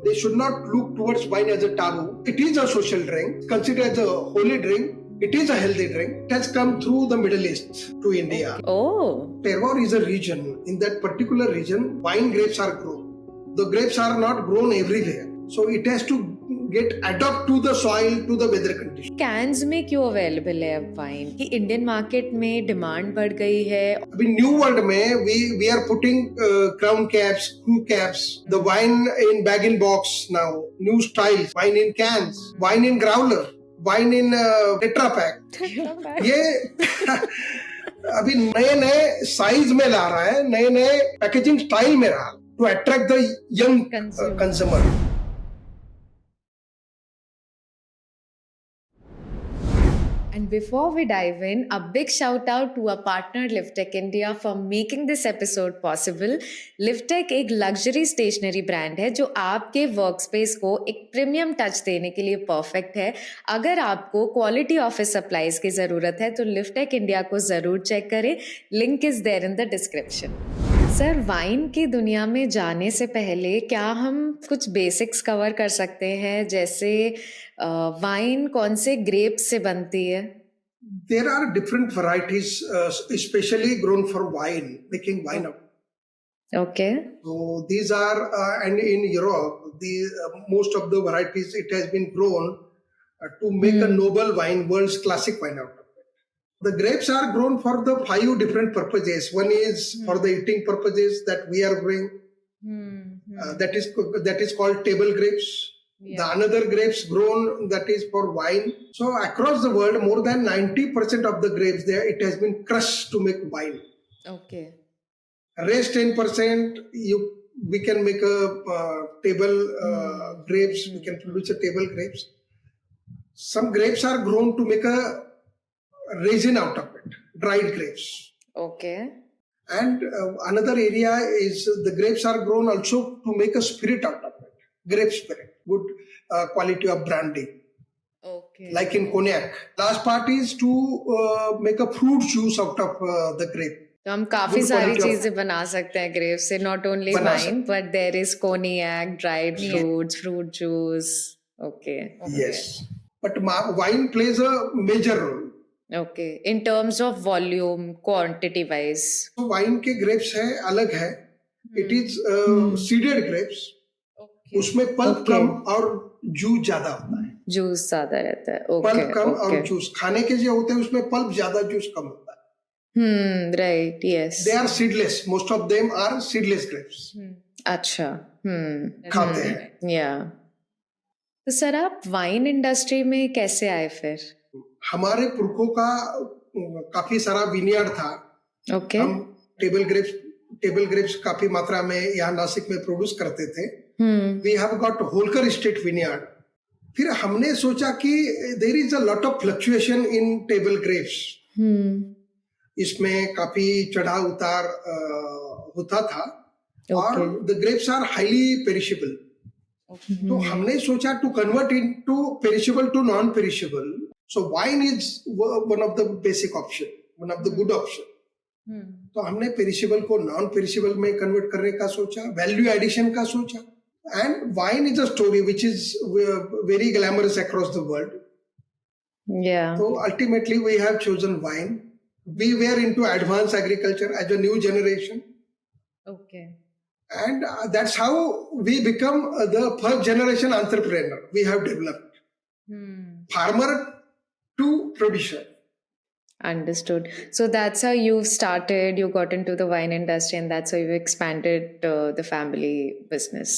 they should not look towards wine as a taboo. It is a social drink, considered as a holy drink. It is a healthy drink. It has come through the Middle East to India. Oh. Terroir is a region. In that particular region, wine grapes are grown. The grapes are not grown everywhere. So it has to get adapt to the soil, to the weather condition. कैंस में क्यों available है अब wine कि Indian market में demand बढ़ गई है? अभी न्यू वर्ल्ड में we are putting crown caps, crew caps, the wine in bag in box now, new styles, wine in cans, wine in growler, wine in tetra pack. ये अभी नए नए साइज में ला रहा है, नए नए पैकेजिंग स्टाइल में रहा to attract the young consumer. And before we dive in, a big shout out to our partner LiveTech India for making this episode possible. LiveTech एक लग्जरी स्टेशनरी ब्रांड है जो आपके वर्कस्पेस को एक premium touch देने के लिए perfect है. अगर आपको क्वालिटी ऑफिस सप्लाईज की ज़रूरत है तो LiveTech इंडिया को ज़रूर चेक करें. Link is there in the description. Sir, wine की दुनिया में जाने से पहले क्या हम कुछ बेसिक्स कवर कर सकते हैं, जैसे वाइन कौन से ग्रेप्स से बनती है? There are different varieties, especially grown for wine, making wine out. Okay. So these are, and in Europe, most of the varieties it has been grown to make a noble wine, world's classic wine out of it. The grapes are grown for the 5 different purposes. One is for the eating purposes that we are growing. That is called table grapes. Yeah. The another grapes grown that is for wine. So across the world, more than 90% of the grapes there, it has been crushed to make wine. Okay. Rest 10%, we can make a table grapes. We can produce a table grapes. Some grapes are grown to make a resin out of it, dried grapes. Okay. And another area is the grapes are grown also to make a spirit out of it, grape spirit, good quality of brandy. Okay. Like in cognac. Last part is to make a fruit juice out of the grape. तो हम काफी सारी चीजें बना सकते हैं grape से, not only wine but there is cognac, dried fruits, fruit juice. Okay. Yes, but wine plays a major role. Okay, in terms of volume, quantity wise. तो वाइन के ग्रेप्स है अलग है. It is seeded grapes. Okay. उसमें pulp कम और juice ज्यादा होता है. जूस ज्यादा रहता है. Okay. पल्प कम और जूस खाने के जो होते हैं उसमें पल्प ज्यादा, जूस कम होता है. Right. Yes. They are seedless. Most of them are seedless grapes. अच्छा. खाते हैं. Yeah. तो सर, आप वाइन इंडस्ट्री में कैसे आए फिर? हमारे पुरखों का काफी सारा विनियार्ड था. Okay. हम टेबल ग्रेप्स काफी मात्रा में यहाँ नासिक में प्रोड्यूस करते थे. We have got Holkar state vineyard. फिर हमने सोचा कि there is a lot of fluctuation in table grapes. इसमें काफी चढ़ाव उतार होता था. और the grapes are highly perishable. तो हमने सोचा to convert into perishable to non-perishable. So wine is one of the basic option, one of the good option. तो हमने पेरिशेबल को नॉन पेरिशेबल में कन्वर्ट करने का सोचा, वैल्यू एडिशन का सोचा. And wine is a story which is very glamorous across the world. तो ultimately we have chosen wine. We were into advance agriculture as a new generation. Okay. And that's how we become the first generation entrepreneur. We have developed farmer to producer. Understood. So that's how you've started, you got into the wine industry and that's how you expanded the family business.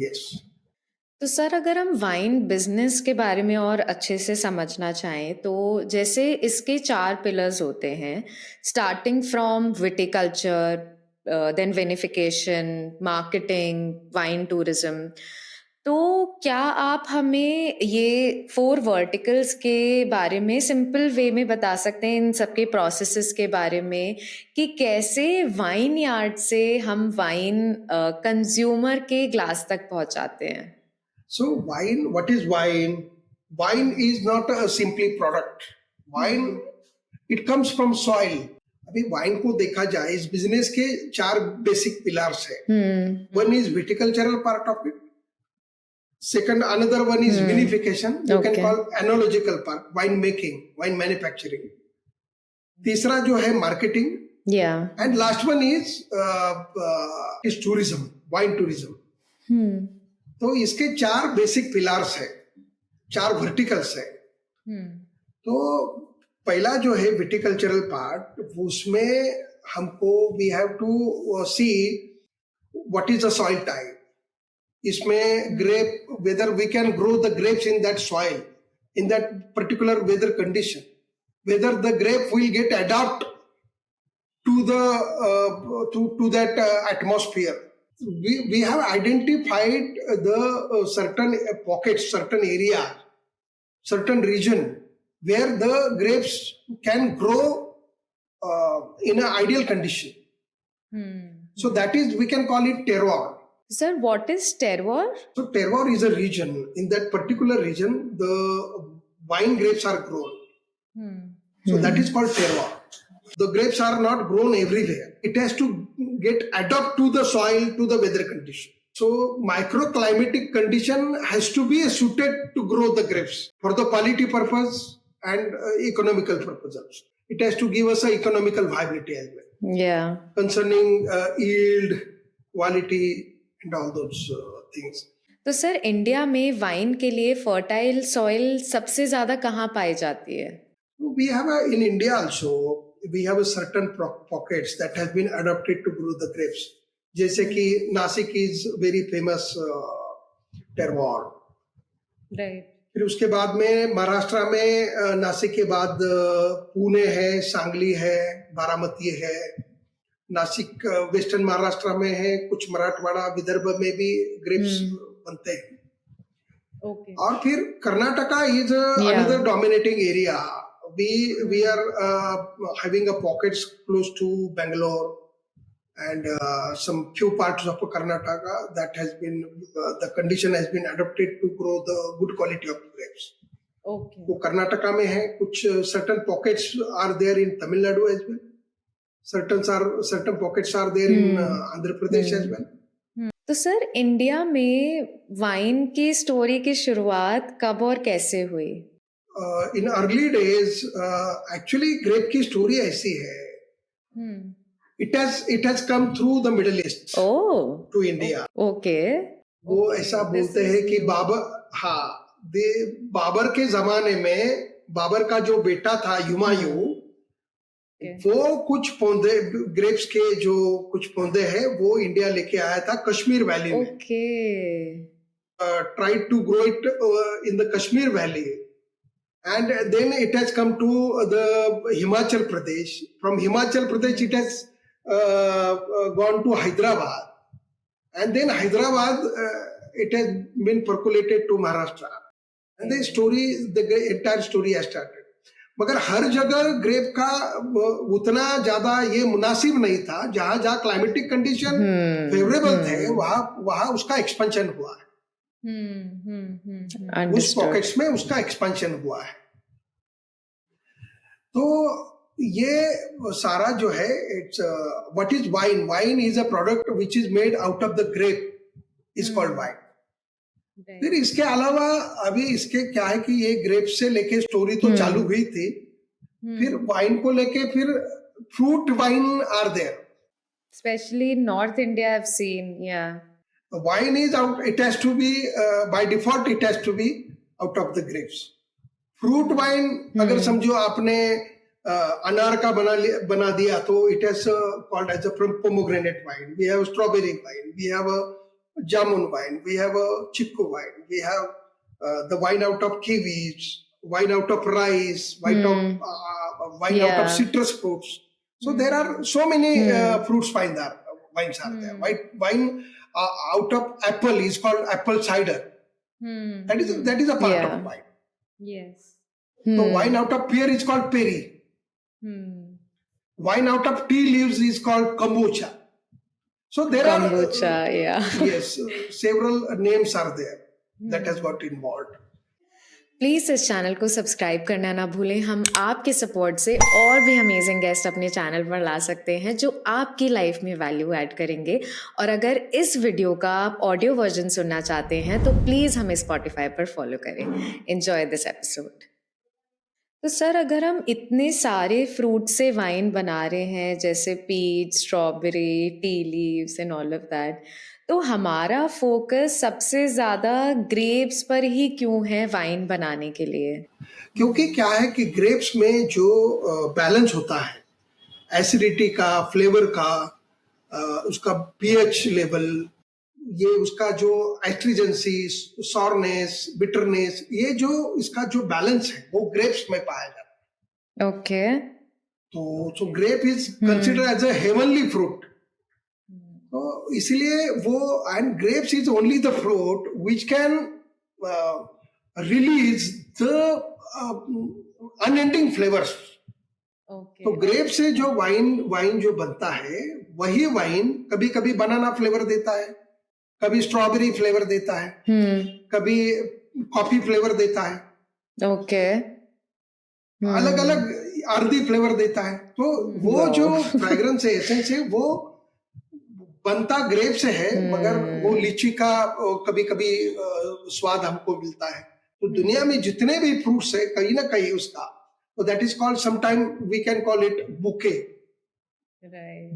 Yes. तो sir, अगर हम wine business के बारे में और अच्छे से समझना चाहें तो जैसे इसके 4 पिलर्स होते हैं, starting from viticulture, then vinification, marketing, wine tourism. तो क्या आप हमें ये 4 वर्टिकल्स के बारे में सिंपल वे में बता सकते हैं, इन सबके प्रोसेसेस के बारे में, कि कैसे वाइन यार्ड से हम वाइन कंज्यूमर के ग्लास तक पहुंचाते हैं? So wine, what is wine? Wine is not a simply product. Wine, it comes from soil. अभी वाइन को देखा जाए, इस बिजनेस के 4 बेसिक पिलर्स है. One is viticultural part of it, Second, another one is vinification. You can Okay. call analogical part, wine making, wine manufacturing. तीसरा जो है marketing, Yeah. and last one is tourism, wine tourism. तो इसके 4 basic pillars है, 4 verticals है. तो पहला जो है विटिकल्चरल पार्ट, उसमें हमको we have to see what is the soil type. इसमें grape, weather we can grow the grapes in that soil, in that particular weather condition, weather the grape will get adopt to that atmosphere. We have identified the certain pockets, certain areas, certain region where the grapes can grow in an ideal condition. So that is, we can call it terroir. Sir, what is terroir? So terroir is a region. In that particular region, the wine grapes are grown. So that is called terroir. The grapes are not grown everywhere. It has to get adapt to the soil, to the weather condition. So microclimatic condition has to be suited to grow the grapes for the quality purpose and economical purpose also. It has to give us a economical viability as well. Yeah. Concerning yield, quality and all those things. तो sir India में wine के लिए fertile soil सबसे ज्यादा कहाँ पाई जाती है? We have in India also, we have a certain pockets that has been adapted to grow the grapes. जैसे कि Nashik is very famous terroir. Right. फिर उसके बाद में महाराष्ट्र में नासिक के बाद पुणे है, सांगली है, बारामती है. नासिक वेस्टर्न महाराष्ट्र में है, कुछ मराठवाड़ा विदर्भ में भी ग्रेप्स बनते हैं. Okay. और फिर Karnataka is another dominating area. We are having a pockets close to Bangalore and some few parts of Karnataka that has been the condition has been adapted to grow the good quality of grapes. Okay. वो कर्नाटका में है. कुछ certain pockets are there in Tamil Nadu as well. Certain pockets are there in Andhra Pradesh as well. तो sir India में wine की story की शुरुआत कब और कैसे हुई? In early days, actually grape की story ऐसी है. It has come through the Middle East to India. Okay. वो ऐसा बोलते हैं कि बाबर के जमाने में बाबर का जो बेटा था हुमायूं, वो कुछ पौधे ग्रेप्स के जो कुछ पौधे हैं वो इंडिया लेके आया था कश्मीर वैली में. Okay. Tried to grow it in the Kashmir valley. And then it has come to the Himachal Pradesh. From Himachal Pradesh, it has gone to Hyderabad. And then Hyderabad, it has been percolated to Maharashtra. And the entire story has started. मगर हर जगह grep का उतना ज्यादा ये मुनासिब नहीं था. जहां जहां क्लाइमेटिक कंडीशन फेवरेबल थे वहां उसका एक्सपेंशन हुआ है. उस पॉकेट्स में उसका एक्सपेंशन हुआ है. तो ये सारा जो है it's what is wine. Wine is a product which is made out of the grape, is called wine. फिर इसके अलावा अभी इसके क्या है कि ये ग्रेप से लेके स्टोरी तो चालू हुई थी. फिर वाइन को लेके फिर fruit wine are there. Especially in North India, I've seen, yeah. Wine is out, it has to be by default it has to be out of the grapes. Fruit wine अगर समझो आपने अनार का बना दिया तो it is called as a pomegranate wine. We have strawberry wine, we have a jamun wine, we have a chiku wine, we have the wine out of kiwis, wine out of rice, wine out of citrus fruits. So there are so many fruits wines are there. Wine out of apple is called apple cider. That is a part of wine. Yes. So wine out of pear is called perry. Wine out of tea leaves is called kombucha. So there Kombucha, yeah. Yes, several names are there that has got involved. Please इस channel को subscribe करना ना भूलें। हम आपके support से और भी अमेजिंग गेस्ट अपने चैनल पर ला सकते हैं जो आपकी लाइफ में वैल्यू ऐड करेंगे। और अगर इस वीडियो का आप ऑडियो वर्जन सुनना चाहते हैं तो प्लीज़ हमें स्पॉटिफाई पर फॉलो करें। Enjoy this episode. तो सर, अगर हम इतने सारे फ्रूट से वाइन बना रहे हैं जैसे peach, strawberry, tea leaves and all of that, तो हमारा फोकस सबसे ज्यादा ग्रेप्स पर ही क्यों है वाइन बनाने के लिए? क्योंकि क्या है कि ग्रेप्स में जो बैलेंस होता है एसिडिटी का, फ्लेवर का, उसका पीएच लेवल, ये उसका जो एस्ट्रिजेंसी, सॉरनेस, बिटरनेस, ये जो इसका जो बैलेंस है वो ग्रेप्स में पाया जाता है। ओके। तो grape is consider as a heavenly fruit. तो इसलिए वो, and grapes is only the fruit which can release the unending flavours. Okay. तो ग्रेप से जो वाइन जो बनता है, वही वाइन कभी कभी बनाना फ्लेवर देता है, कभी स्ट्रॉबेरी फ्लेवर देता है, कभी कॉफी फ्लेवर देता है, ओके। अलग अलग अर्दी फ्लेवर देता है। तो वो जो फ्रेग्रेंस है, एसेंस है, वो बनता ग्रेप से है, मगर वो लीची का कभी कभी स्वाद हमको मिलता है। तो दुनिया में जितने भी फ्रूट्स है, कहीं ना कहीं उसका, तो that is called, sometime we can call it bouquet,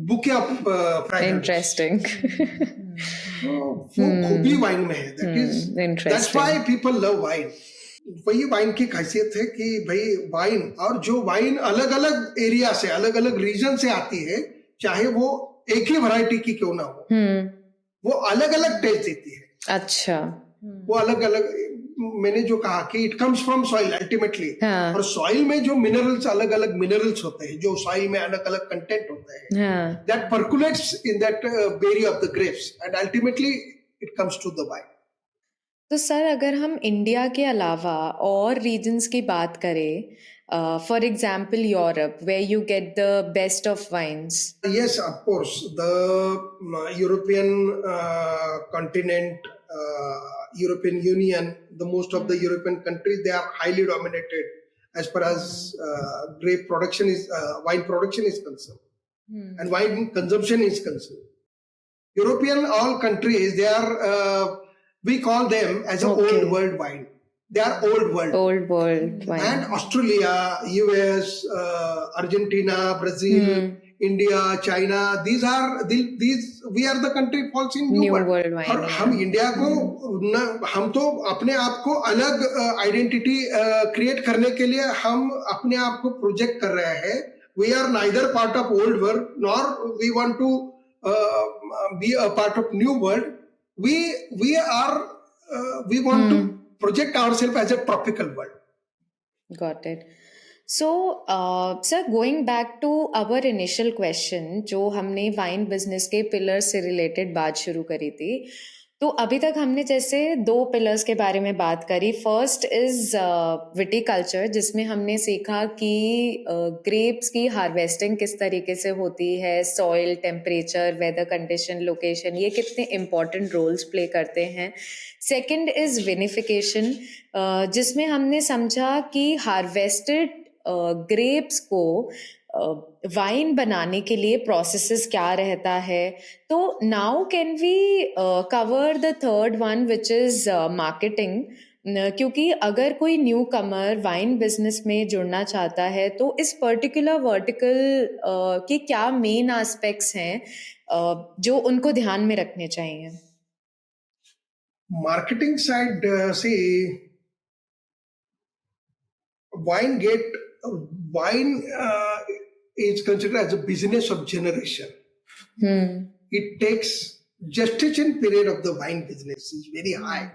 bouquet of fragrance. Interesting. वो खूबी वाइन में है, that's why people love wine. वही वाइन की खासियत है कि भाई वाइन, और जो वाइन अलग अलग एरिया से, अलग अलग रीजन से आती है, चाहे वो एक ही वैरायटी की क्यों ना हो, वो अलग अलग टेस्ट देती है। अच्छा। वो अलग अलग, मैंने जो कहा कि it comes from soil ultimately. हाँ। और सॉइल में जो मिनरल्स, अलग अलग मिनरल्स होते हैं, जो सॉइल में अलग अलग कंटेंट होते हैं, that percolates in that berry of the grapes, and ultimately it comes to the wine. तो सर, अगर हम इंडिया के अलावा और रीजन्स की बात करें, for example Europe, where you get the best of wines. Yes, of course. The European continent, European Union, the most of the European countries, they are highly dominated as far as grape production is, wine production is concerned, and wine consumption is concerned. European all countries, they are, we call them as a old world wine. They are old world. Old world wine. And Australia, US, Argentina, Brazil, India, China, these we are the country falls in new world wine. और हम India को हम तो अपने आप को अलग identity create करने के लिए हम अपने आप को प्रोजेक्ट कर रहे हैं। We are neither part of old world nor we want to be a part of new world. We want to project ourselves as a tropical world. Got it. So, sir, going back to our initial question, जो हमने wine business के pillars से related बात शुरू करी थी, तो अभी तक हमने जैसे 2 पिलर्स के बारे में बात करी। फर्स्ट इज विटिकल्चर, जिसमें हमने सीखा कि ग्रेप्स की हार्वेस्टिंग किस तरीके से होती है, soil, temperature, weather condition, location, ये कितने इम्पॉर्टेंट रोल्स प्ले करते हैं। सेकंड इज विनिफिकेशन, जिसमें हमने समझा कि हार्वेस्टेड ग्रेप्स को वाइन बनाने के लिए प्रोसेसेस क्या रहता है। तो now can we cover the third one which is marketing, क्योंकि अगर कोई न्यू कमर वाइन बिजनेस में जुड़ना चाहता है तो इस पर्टिकुलर वर्टिकल के क्या मेन एस्पेक्ट्स हैं जो उनको ध्यान में रखने चाहिए। Marketing side, see, wine is considered as a business of generation. It takes gestation period of the wine business is very high.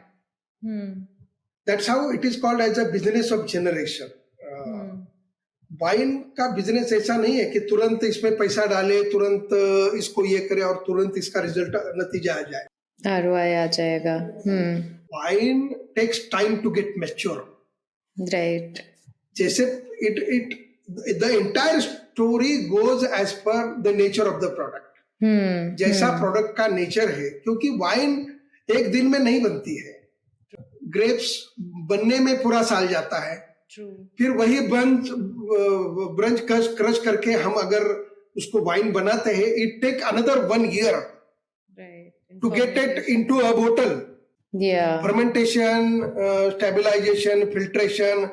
That's how it is called as a business of generation. Wine का business ऐसा नहीं है कि तुरंत इसमें पैसा डाले, तुरंत इसको ये करे और तुरंत इसका रिजल्ट, नतीजा आ जाए, ROI आ जाएगा। Wine takes time to get mature. Right. जैसे the entire story goes as per the nature of the product. जैसा प्रोडक्ट का नेचर है, क्योंकि वाइन एक दिन में नहीं बनती है। ग्रेप्स बनने में पूरा साल जाता है। True. फिर वही ब्रंच क्रश करके हम अगर उसको वाइन बनाते हैं, it take another 1 year Right. to get it into a bottle. Yeah. Fermentation, stabilisation, filtration,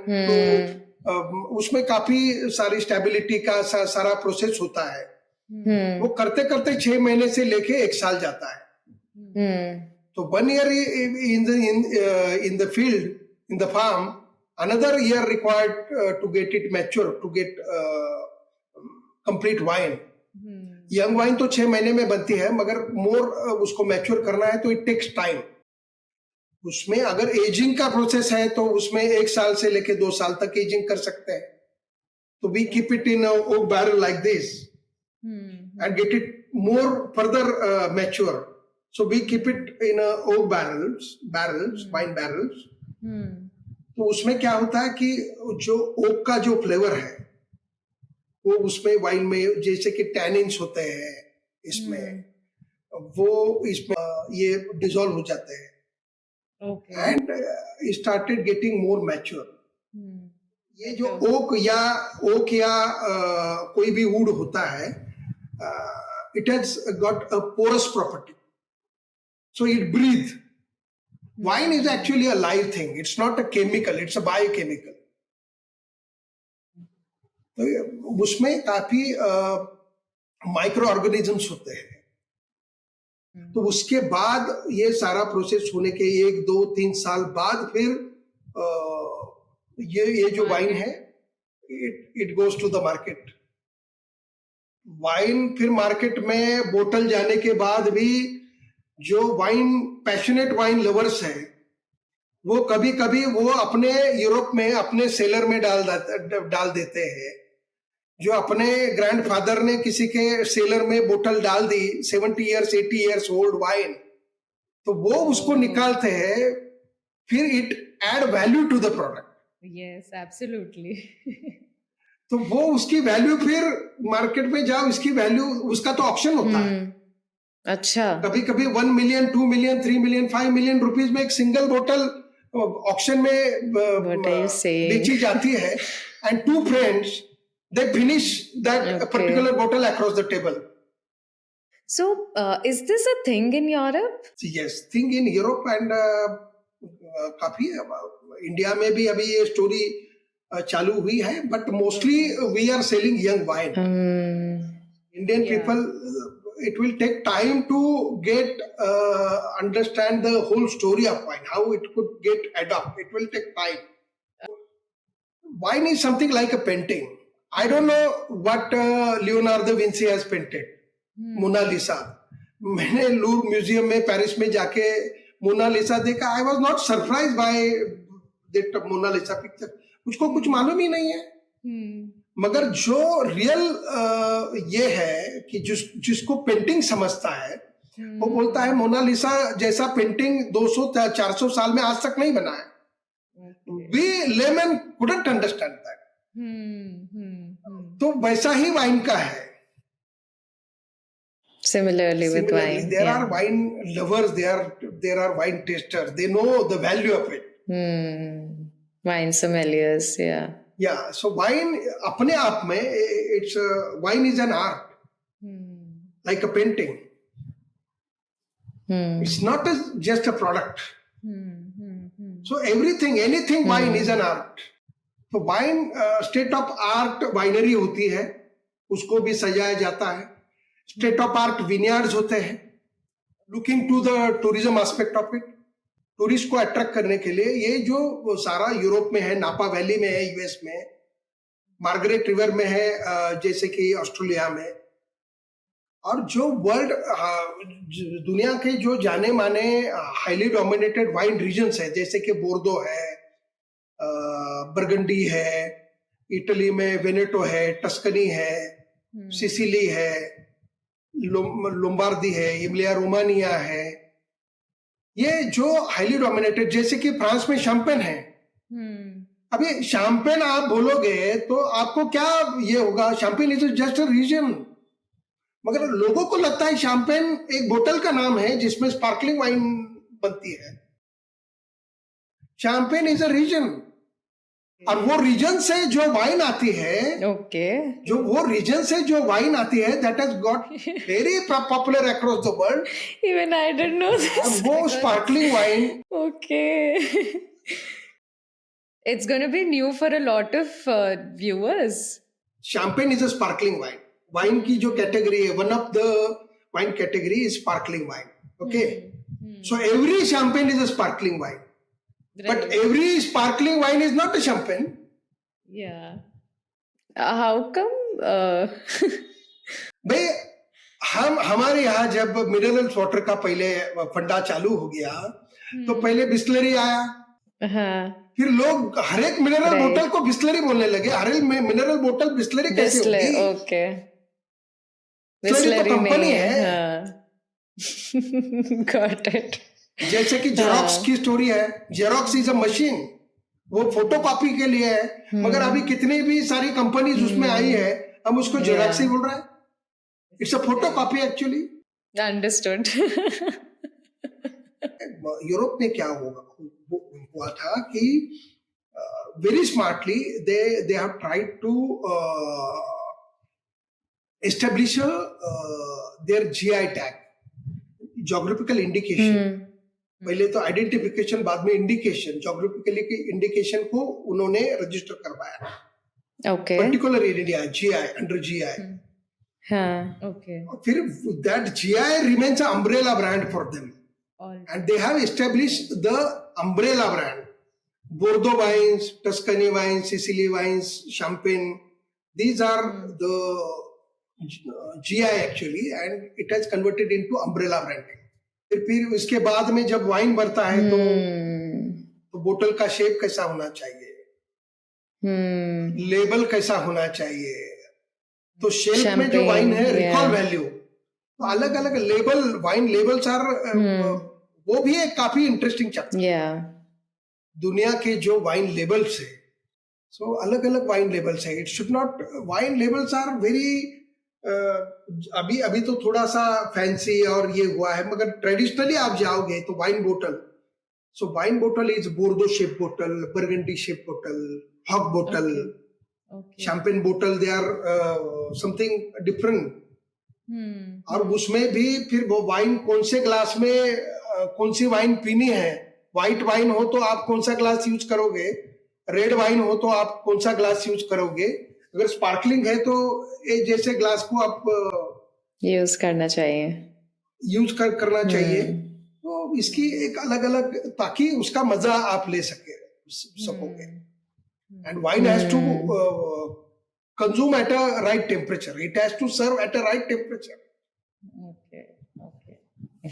तो उसमें काफी सारी स्टेबिलिटी का सारा प्रोसेस होता है। वो करते करते 6 महीने से लेके 1 साल जाता है। तो 1 year in the field, in the farm, another year required to get it mature, to get complete wine. Young wine तो 6 महीने में बनती है, मगर मोर उसको मैच्योर करना है तो इट टेक्स टाइम। उसमें अगर एजिंग का प्रोसेस है तो उसमें 1 साल से लेके 2 साल तक एजिंग कर सकते हैं। तो we keep it in oak barrel like this and get it more further mature. So we keep it in oak barrels, wine barrels. तो उसमें क्या होता है कि जो ओक का जो फ्लेवर है वो उसमें वाइन में, जैसे कि टैनिन्स होते हैं इसमें, वो इसमें ये डिसॉल्व हो जाते हैं and started getting more mature. ये जो ओक या कोई भी वुड होता है, it has got a porous property, so it breathe. Wine is actually a live thing, it's not a chemical, it's a biochemical. तो उसमें काफी माइक्रो ऑर्गेनिजम्स होते हैं। तो उसके बाद ये सारा प्रोसेस होने के 1, 2, 3 साल बाद फिर ये जो वाइन है, it goes to the market. Wine फिर मार्केट में बोतल जाने के बाद भी जो पैशनेट वाइन लवर्स हैं, वो कभी कभी वो अपने यूरोप में अपने सेलर में डाल देते हैं। जो अपने ग्रैंडफादर ने किसी के सेलर में बोतल डाल दी, 70 years 80 years ओल्ड वाइन, तो वो उसको निकालते हैं, फिर it add value to the product. Yes, absolutely. तो वो उसकी वैल्यू फिर मार्केट में जाओ, इसकी वैल्यू, उसका तो ऑप्शन होता है। अच्छा। कभी कभी 1 million, 2 million, 3 million, 5 million rupees में एक सिंगल बोतल ऑक्शन में बेची जाती है, and 2 friends they finish that particular bottle across the table. So, is this a thing in Europe? Yes, thing in Europe and काफी इंडिया में भी अभी ये स्टोरी चालू हुई है, but mostly we are selling young wine. Indian people, it will take time to get understand the whole story of wine, how it could get adopt. It will take time. Wine is something like a painting. I don't know what Leonardo Vinci has painted. Mona Lisa. मैंने लूर museum में Paris में जाके Mona Lisa देखा। I was not surprised by that Mona Lisa picture. मुझको कुछ मालूम ही नहीं है। मगर जो रियल ये है कि जिसको पेंटिंग समझता है, वो बोलता है मोनालिसा जैसा पेंटिंग 200-400 साल में आज तक नहीं बना है। We laymen couldn't understand that. तो वैसा ही वाइन का है। Similarly with wine, there are wine lovers, there are wine testers, they know the value of it. Wine sommeliers, yeah. So wine अपने आप में, wine is an art, like a painting. It's not just a product. So anything wine is an art. तो wine state of art winery होती है, उसको भी सजाया जाता है। स्टेट ऑफ आर्ट विनयार्ड्स होते हैं, looking to the tourism aspect of it. Tourist को अट्रैक्ट करने के लिए ये जो सारा यूरोप में है, नापा वैली में है यूएस में, मार्गरेट रिवर में है जैसे कि ऑस्ट्रेलिया में, और जो वर्ल्ड दुनिया के जो जाने माने हाईली डोमिनेटेड वाइन रीजन्स है, जैसे कि बोर्दो है, बर्गंडी है, इटली में वेनेटो है, टस्कनी है, सिसिली है, लोम्बार्दी है, इमिलिया रोमानिया है। ये जो हाईली डोमिनेटेड, जैसे कि फ्रांस में शैंपेन है। अभी शैंपेन आप बोलोगे तो आपको क्या ये होगा, champagne is just a region. मगर लोगों को लगता है शैंपेन एक बोतल का नाम है जिसमें स्पार्कलिंग वाइन बनती है। शैंपेन इज अ रीजन, और वो रीजन से जो वाइन आती है, जो वो रीजन से जो वाइन आती है, that has got very popular across the world. Even I didn't know और this. वो sparkling wine, Okay. It's going to be new for a lot of viewers. Champagne is a sparkling wine. Wine की जो category है, one of the wine category is sparkling wine. Okay, so every champagne is a sparkling wine, but every sparkling wine is not a champagne. Yeah. How come? भाई, हमारे यहाँ जब mineral water का पहले फंडा चालू हो गया, तो पहले बिस्लरी आया. हाँ. फिर लोग हर एक मिनरल बोतल को बिस्लरी बोलने लगे. हर एक मिनरल बोतल बिस्लरी कैसे होगी? ओके, बिस्लरी तो कंपनी है. Got it. जैसे कि जेरोक्स की स्टोरी है. जेरोक्स इज अ मशीन, वो फोटोकॉपी के लिए है, मगर अभी कितनी भी सारी कंपनीज उसमें आई है, हम उसको जेरोक्स ही बोल रहे हैं. It's a photocopy actually. Understood. Europe में क्या हुआ था कि very smartly they have tried to establish their GI tag, geographical indication. पहले तो आइडेंटिफिकेशन, बाद में इंडिकेशन. ज्योग्राफिकली इंडिकेशन को उन्होंने रजिस्टर करवाया. Okay. Particular area GI, under GI. हाँ. ओके. फिर that GI remains a umbrella brand for them, and they have established the umbrella brand. Bordeaux wines, Tuscany wines, Sicily wines, champagne, these are the GI actually, and it has converted into umbrella branding. फिर इसके बाद में जब wine बनता है तो बोतल का शेप कैसा होना चाहिए, लेबल कैसा होना चाहिए. तो शेप में जो वाइन है, रिकॉल वैल्यू, तो अलग अलग लेबल, वाइन लेबल्स आर, वो भी एक काफी इंटरेस्टिंग चैप्टर. दुनिया के जो वाइन लेबल्स है, सो अलग अलग वाइन लेबल्स है. It should not, wine labels are very, अभी तो थोड़ा सा फैंसी और ये हुआ है, मगर ट्रेडिशनली आप जाओगे तो वाइन बोतल, सो वाइन बोतल इज बोर्डो शेप बोतल, बर्गंडी शेप बोतल, हॉक बोतल, शैंपेन बोतल, दे आर समथिंग डिफरेंट. और उसमें भी फिर वो वाइन कौन से ग्लास में कौन सी वाइन पीनी है. व्हाइट वाइन हो तो आप कौन सा ग्लास यूज करोगे, रेड वाइन हो तो आप कौन सा ग्लास यूज करोगे, अगर स्पार्कलिंग है तो ये जैसे ग्लास को आप यूज करना चाहिए, करना चाहिए. तो इसकी एक अलग अलग, ताकि उसका मजा आप ले सकोगे. And wine has to consume at a right temperature, it has to serve at a right temperature.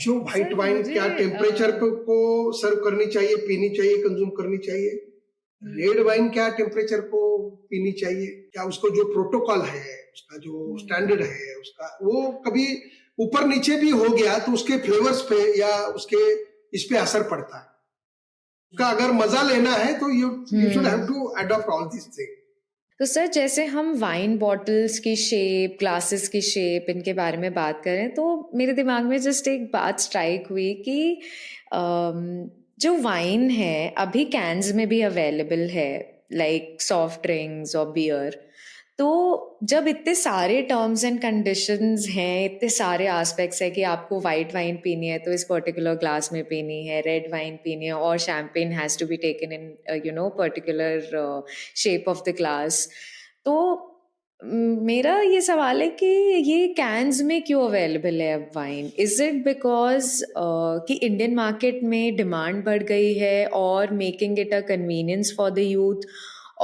जो व्हाइट वाइन क्या टेम्परेचर को सर्व करनी चाहिए, पीनी चाहिए, कंज्यूम करनी चाहिए, रेड वाइन क्या टेम्परेचर को पीनी चाहिए, क्या उसको जो प्रोटोकॉल है, उसका जो स्टैंडर्ड है, उसका वो कभी ऊपर नीचे भी हो गया तो उसके फ्लेवर्स पे या उसके इस पे असर पड़ता है. उसका अगर मजा लेना है तो you should have to adopt all this thing. तो सर, जैसे हम वाइन बॉटल्स की शेप, ग्लासेस की शेप, इनके बारे में बात करें तो मेरे दिमाग में जस्ट एक बात स्ट्राइक हुई कि जो वाइन है अभी कैन्स में भी अवेलेबल है, लाइक सॉफ्ट ड्रिंक्स और बियर. तो जब इतने सारे टर्म्स एंड कंडीशंस हैं, इतने सारे एस्पेक्ट्स है कि आपको वाइट वाइन पीनी है तो इस पर्टिकुलर ग्लास में पीनी है, रेड वाइन पीनी है, और champagne has to be taken in particular shape of the glass. तो मेरा ये सवाल है कि ये कैन्स में क्यों अवेलेबल है अब वाइन? इज इट बिकॉज कि इंडियन मार्केट में डिमांड बढ़ गई है और making it a convenience for the youth,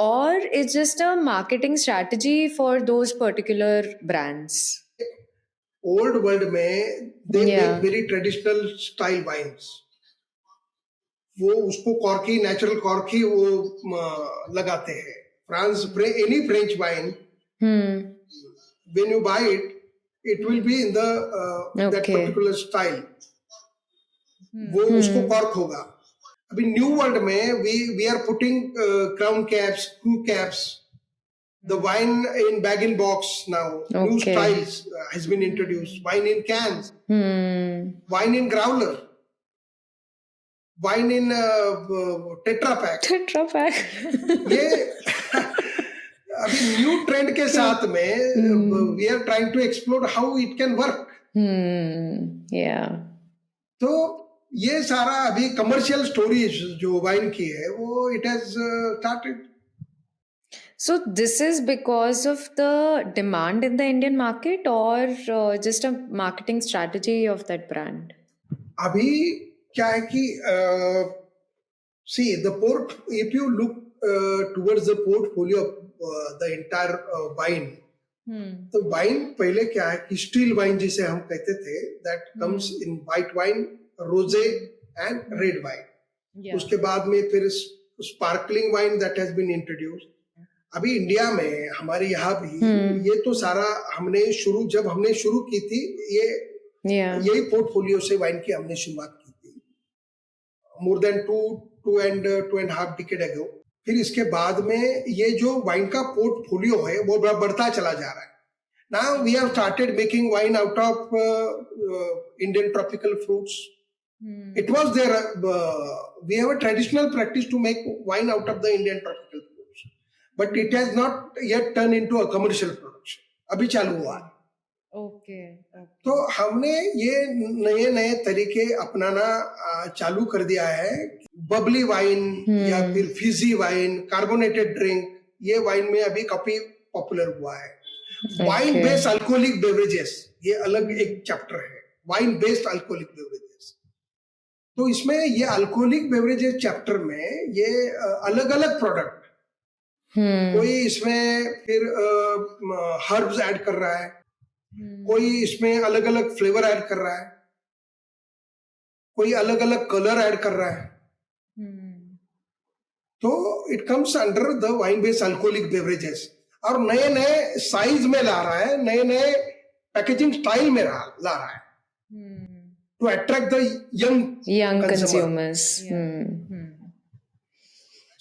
or it's just a marketing strategy for those particular brands? Old world में they make very traditional style wines. वो उसको Corky, natural Corky वो लगाते हैं. France, any French wine, when you buy it, it will be in the that particular style. वो उसको cork होगा. अभी न्यू वर्ल्ड में we are putting crown caps, screw caps. The wine in bag in box now. New styles has been introduced. Wine in cans. Wine in growler. Wine in Tetra Pak, Tetra Pak. ये अभी new trend के साथ में we are trying to explore how it can work. Yeah. तो ये सारा अभी commercial stories जो वाइन की है वो it has started. So this is because of the demand in the Indian market or just a marketing strategy of that brand? अभी क्या है कि see the port, if you look towards the portfolio of the entire wine, तो wine पहले क्या है कि steel wine जिसे हम कहते थे, that comes in white wine, rose and red wine. उसके बाद में फिर sparkling wine that has been introduced. अभी इंडिया में हमारे यहाँ भी ये तो सारा जब हमने शुरू की थी यही पोर्टफोलियो से वाइन की हमने शुरुआत की थी more than two and half decade ago. फिर इसके बाद में ये जो वाइन का पोर्टफोलियो है वो बढ़ता चला जा रहा है. Now we have started making wine out of Indian tropical fruits. It was there, we have a traditional practice to make wine out of the Indian tropical fruits, but it has not yet turn into a commercial production. अभी चालू हुआ है. तो हमने ये नए तरीके अपनाना चालू कर दिया है. बबली वाइन या फिर फिजी वाइन, कार्बोनेटेड ड्रिंक, ये वाइन में अभी काफी पॉपुलर हुआ है. वाइन बेस्ड अल्कोहलिक बेवरेजेस, ये अलग एक चैप्टर है, वाइन बेस्ड अल्कोहलिक बेवरेजेस. तो इसमें ये अल्कोहलिक बेवरेजेस चैप्टर में ये अलग अलग प्रोडक्ट, कोई इसमें फिर हर्ब्स ऐड कर रहा है, कोई इसमें अलग अलग फ्लेवर ऐड कर रहा है, कोई अलग अलग कलर ऐड कर रहा है. तो it comes under the wine based alcoholic beverages. और नए साइज में ला रहा है, नए पैकेजिंग स्टाइल में ला रहा है to attract the young consumers.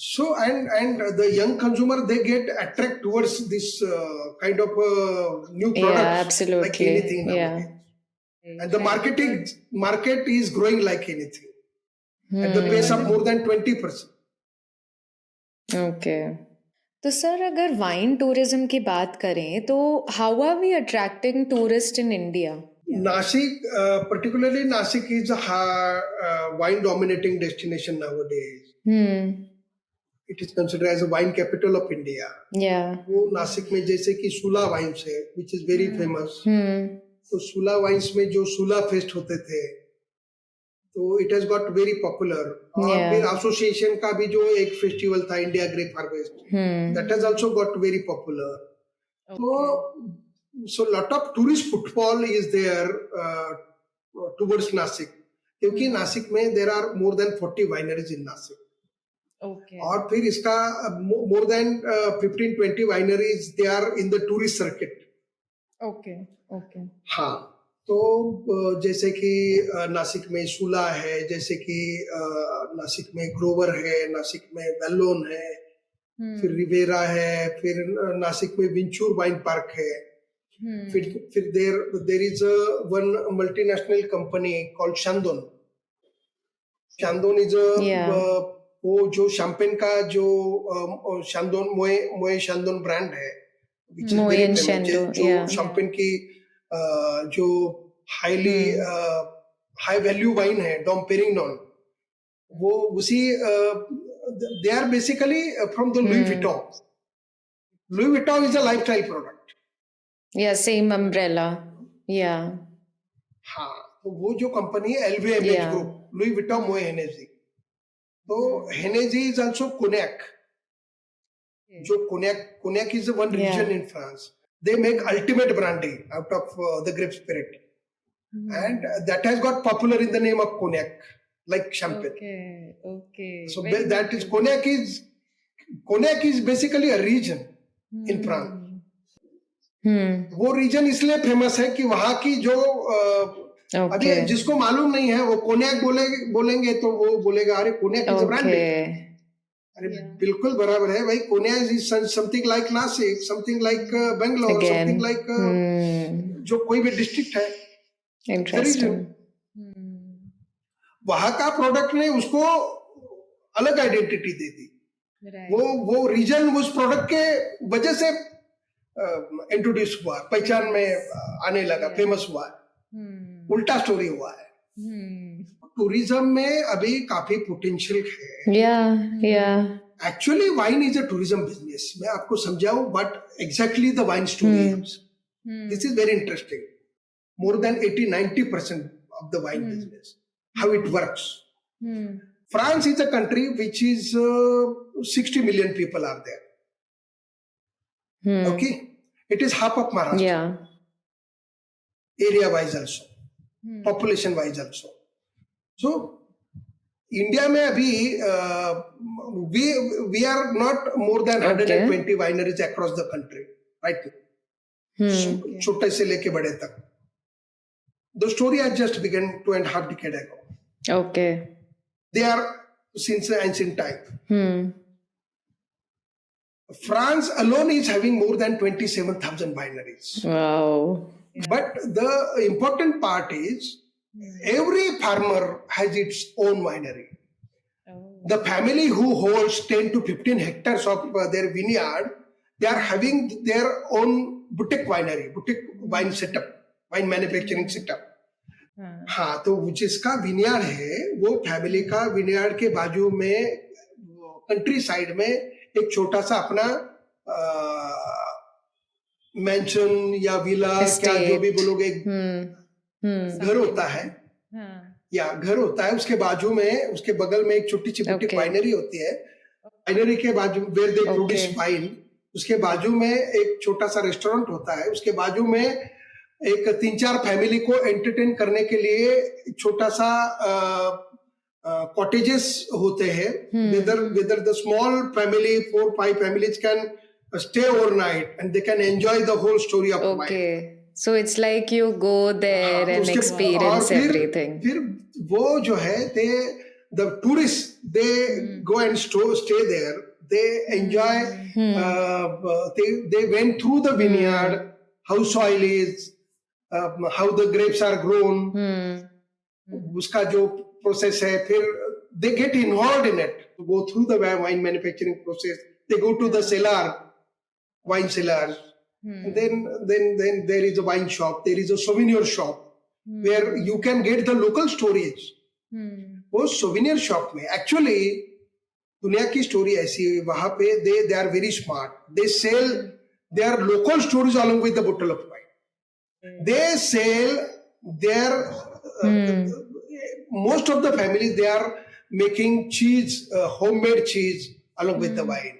So and the young consumer, they get attract towards this kind of new products. Yeah, absolutely. Like anything nowadays. And the market is growing like anything at the pace of more than 20%. Okay. तो sir अगर wine tourism की बात करें तो how are we attracting tourist in India? Nashik, particularly Nashik is a wine dominating destination nowadays. It is considered as a wine capital of India. Yeah. वो नासिक में जैसे कि सूला वाइन्स है, which is very famous. तो सूला wines में जो सूला fest होते थे, तो it has got very popular. और फिर एसोसिएशन का भी जो एक फेस्टिवल था, India grape harvest, that has also got very popular. So lot of tourist footfall is there towards Nashik, क्योंकि नासिक में there are more than 40 wineries in Nashik. Okay. और फिर इसका more than 15-20 wineries they are in the tourist circuit. Okay. हाँ, तो जैसे कि नासिक में सूला है, जैसे कि नासिक में ग्रोवर है, नासिक में वेल्लोन है, फिर रिवेरा है, फिर नासिक में विंचूर वाइन पार्क है, फिर there is one multinational company called Chandon. Chandon is वो जो शैंपेन का जो शांदोन मोए शांदोन ब्रांड है, जो शैंपेन की जो हाई वैल्यू वाइन है, डॉम पेरिग्नॉन, वो उसी they are basically from the Louis Vuitton. Louis Vuitton is a lifestyle product. या सेम अम्ब्रेला. या हाँ, तो वो जो कंपनी है LVMH ग्रुप, लुई विटॉन मोए हेनेजी. तो हेनेजी इज आल्सो कोन्याक. जो cognac is one region in France. They make ultimate brandy out of the grape spirit, and that has got popular in the name of cognac, like champagne. Okay. So that is cognac is basically a region in France. वो reason इसलिए famous है कि वहाँ की जो अभी जिसको मालूम नहीं है वो कोन्याक बोलेंगे तो वो बोलेगा अरे कोन्याक इज अ ब्रांडी. अरे बिल्कुल बराबर है भाई. Konyak is something like Nashik, something like Bangalore, something like जो कोई भी डिस्ट्रिक्ट है. इंटरेस्टिंग. वहां का प्रोडक्ट ने उसको अलग आइडेंटिटी दे दी। वो रीजन उस प्रोडक्ट के वजह से इंट्रोड्यूस हुआ, पहचान में आने लगा, फेमस हुआ है। उल्टा स्टोरी हुआ है। टूरिज्म में अभी काफी पोटेंशियल है। Actually wine is a tourism business. मैं आपको समझाऊं but exactly the wine story this is very interesting. More than 80-90% of the wine business, how it works. France is a country which is 60 million people are there. Okay, it is half of Maharashtra. Area wise also, population wise also. So India में अभी we are not more than 120 wineries across the country, right? छोटे से लेके बड़े तक. The story has just begun 2.5 decades ago. Okay. They are since ancient time. France alone is having more than 27,000 wineries. Wow. But the important part is every farmer has its own winery. The family who holds 10 to 15 hectares of their vineyard, they are having their own boutique winery, boutique wine setup, wine manufacturing setup. हाँ, तो जिसका विनियार्ड है वो family का विनियार्ड के बाजू में country side में एक छोटा सा अपना मेंशन या विला क्या जो भी बोलोगे घर होता है या घर होता है, उसके बाजू में उसके बगल में एक छोटी सी बुटीक वाइनरी होती है। वाइनरी के बाजू वेयर दे प्रोड्यूस वाइन, उसके बाजू में एक छोटा सा रेस्टोरेंट होता है, उसके बाजू में एक 3-4 फैमिली को एंटरटेन करने के लिए छोटा सा कॉटेजेस होते हैं। whether the small family 4-5 families can stay overnight and they can enjoy the whole story of wine. So it's like you go there and experience everything. फिर वो जो है the tourists they go and stay there, they enjoy, they went through the vineyard, how soil is, how the grapes are grown, उसका जो process है, फिर they get involved in it, go through the wine manufacturing process, they go to the cellar, wine cellars, and then there is a wine shop, there is a souvenir shop where you can get the local stories. वो souvenir shop में actually दुनिया की story ऐसी है, वहाँ पे they are very smart, they sell their local stories along with the bottle of wine. They sell their most of the families they are making cheese, homemade cheese along with the wine.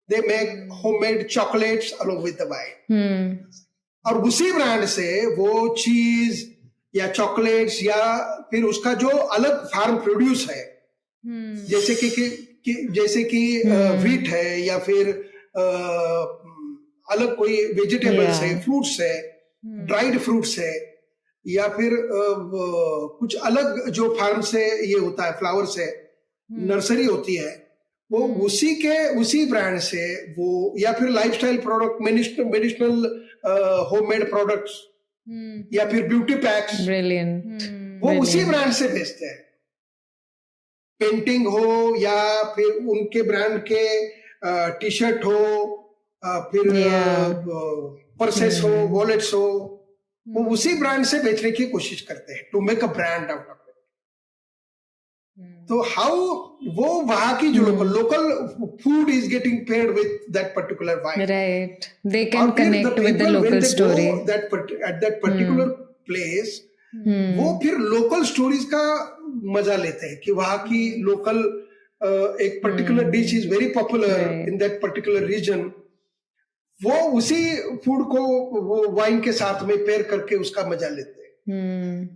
They make homemade chocolates along with the wine. और उसी brand से वो चीज या chocolates या फिर उसका जो अलग फार्म प्रोड्यूस है, जैसे कि व्हीट है या फिर अलग कोई वेजिटेबल्स है, फ्रूट्स है, ड्राइड फ्रूट्स है, या फिर कुछ अलग जो फार्म से ये होता है, फ्लावर्स है, नर्सरी होती है, वो उसी ब्रांड से वो, या फिर lifestyle product, medicinal homemade products या फिर ब्यूटी पैक्स, वो उसी ब्रांड से बेचते हैं। पेंटिंग हो या फिर उनके ब्रांड के टी शर्ट हो, फिर पर्सेस हो, वॉलेट्स हो, वो उसी ब्रांड से बेचने की कोशिश करते हैं, to make a brand out of it. तो हाउ वो वहां की जो local food is getting paired with that particular wine, right, they can connect with the local story at that particular place. वो फिर लोकल स्टोरीज का मजा लेते हैं कि वहां की लोकल एक particular dish is very popular in that particular region, वो उसी फूड को वो वाइन के साथ में पेयर करके उसका मजा लेते हैं।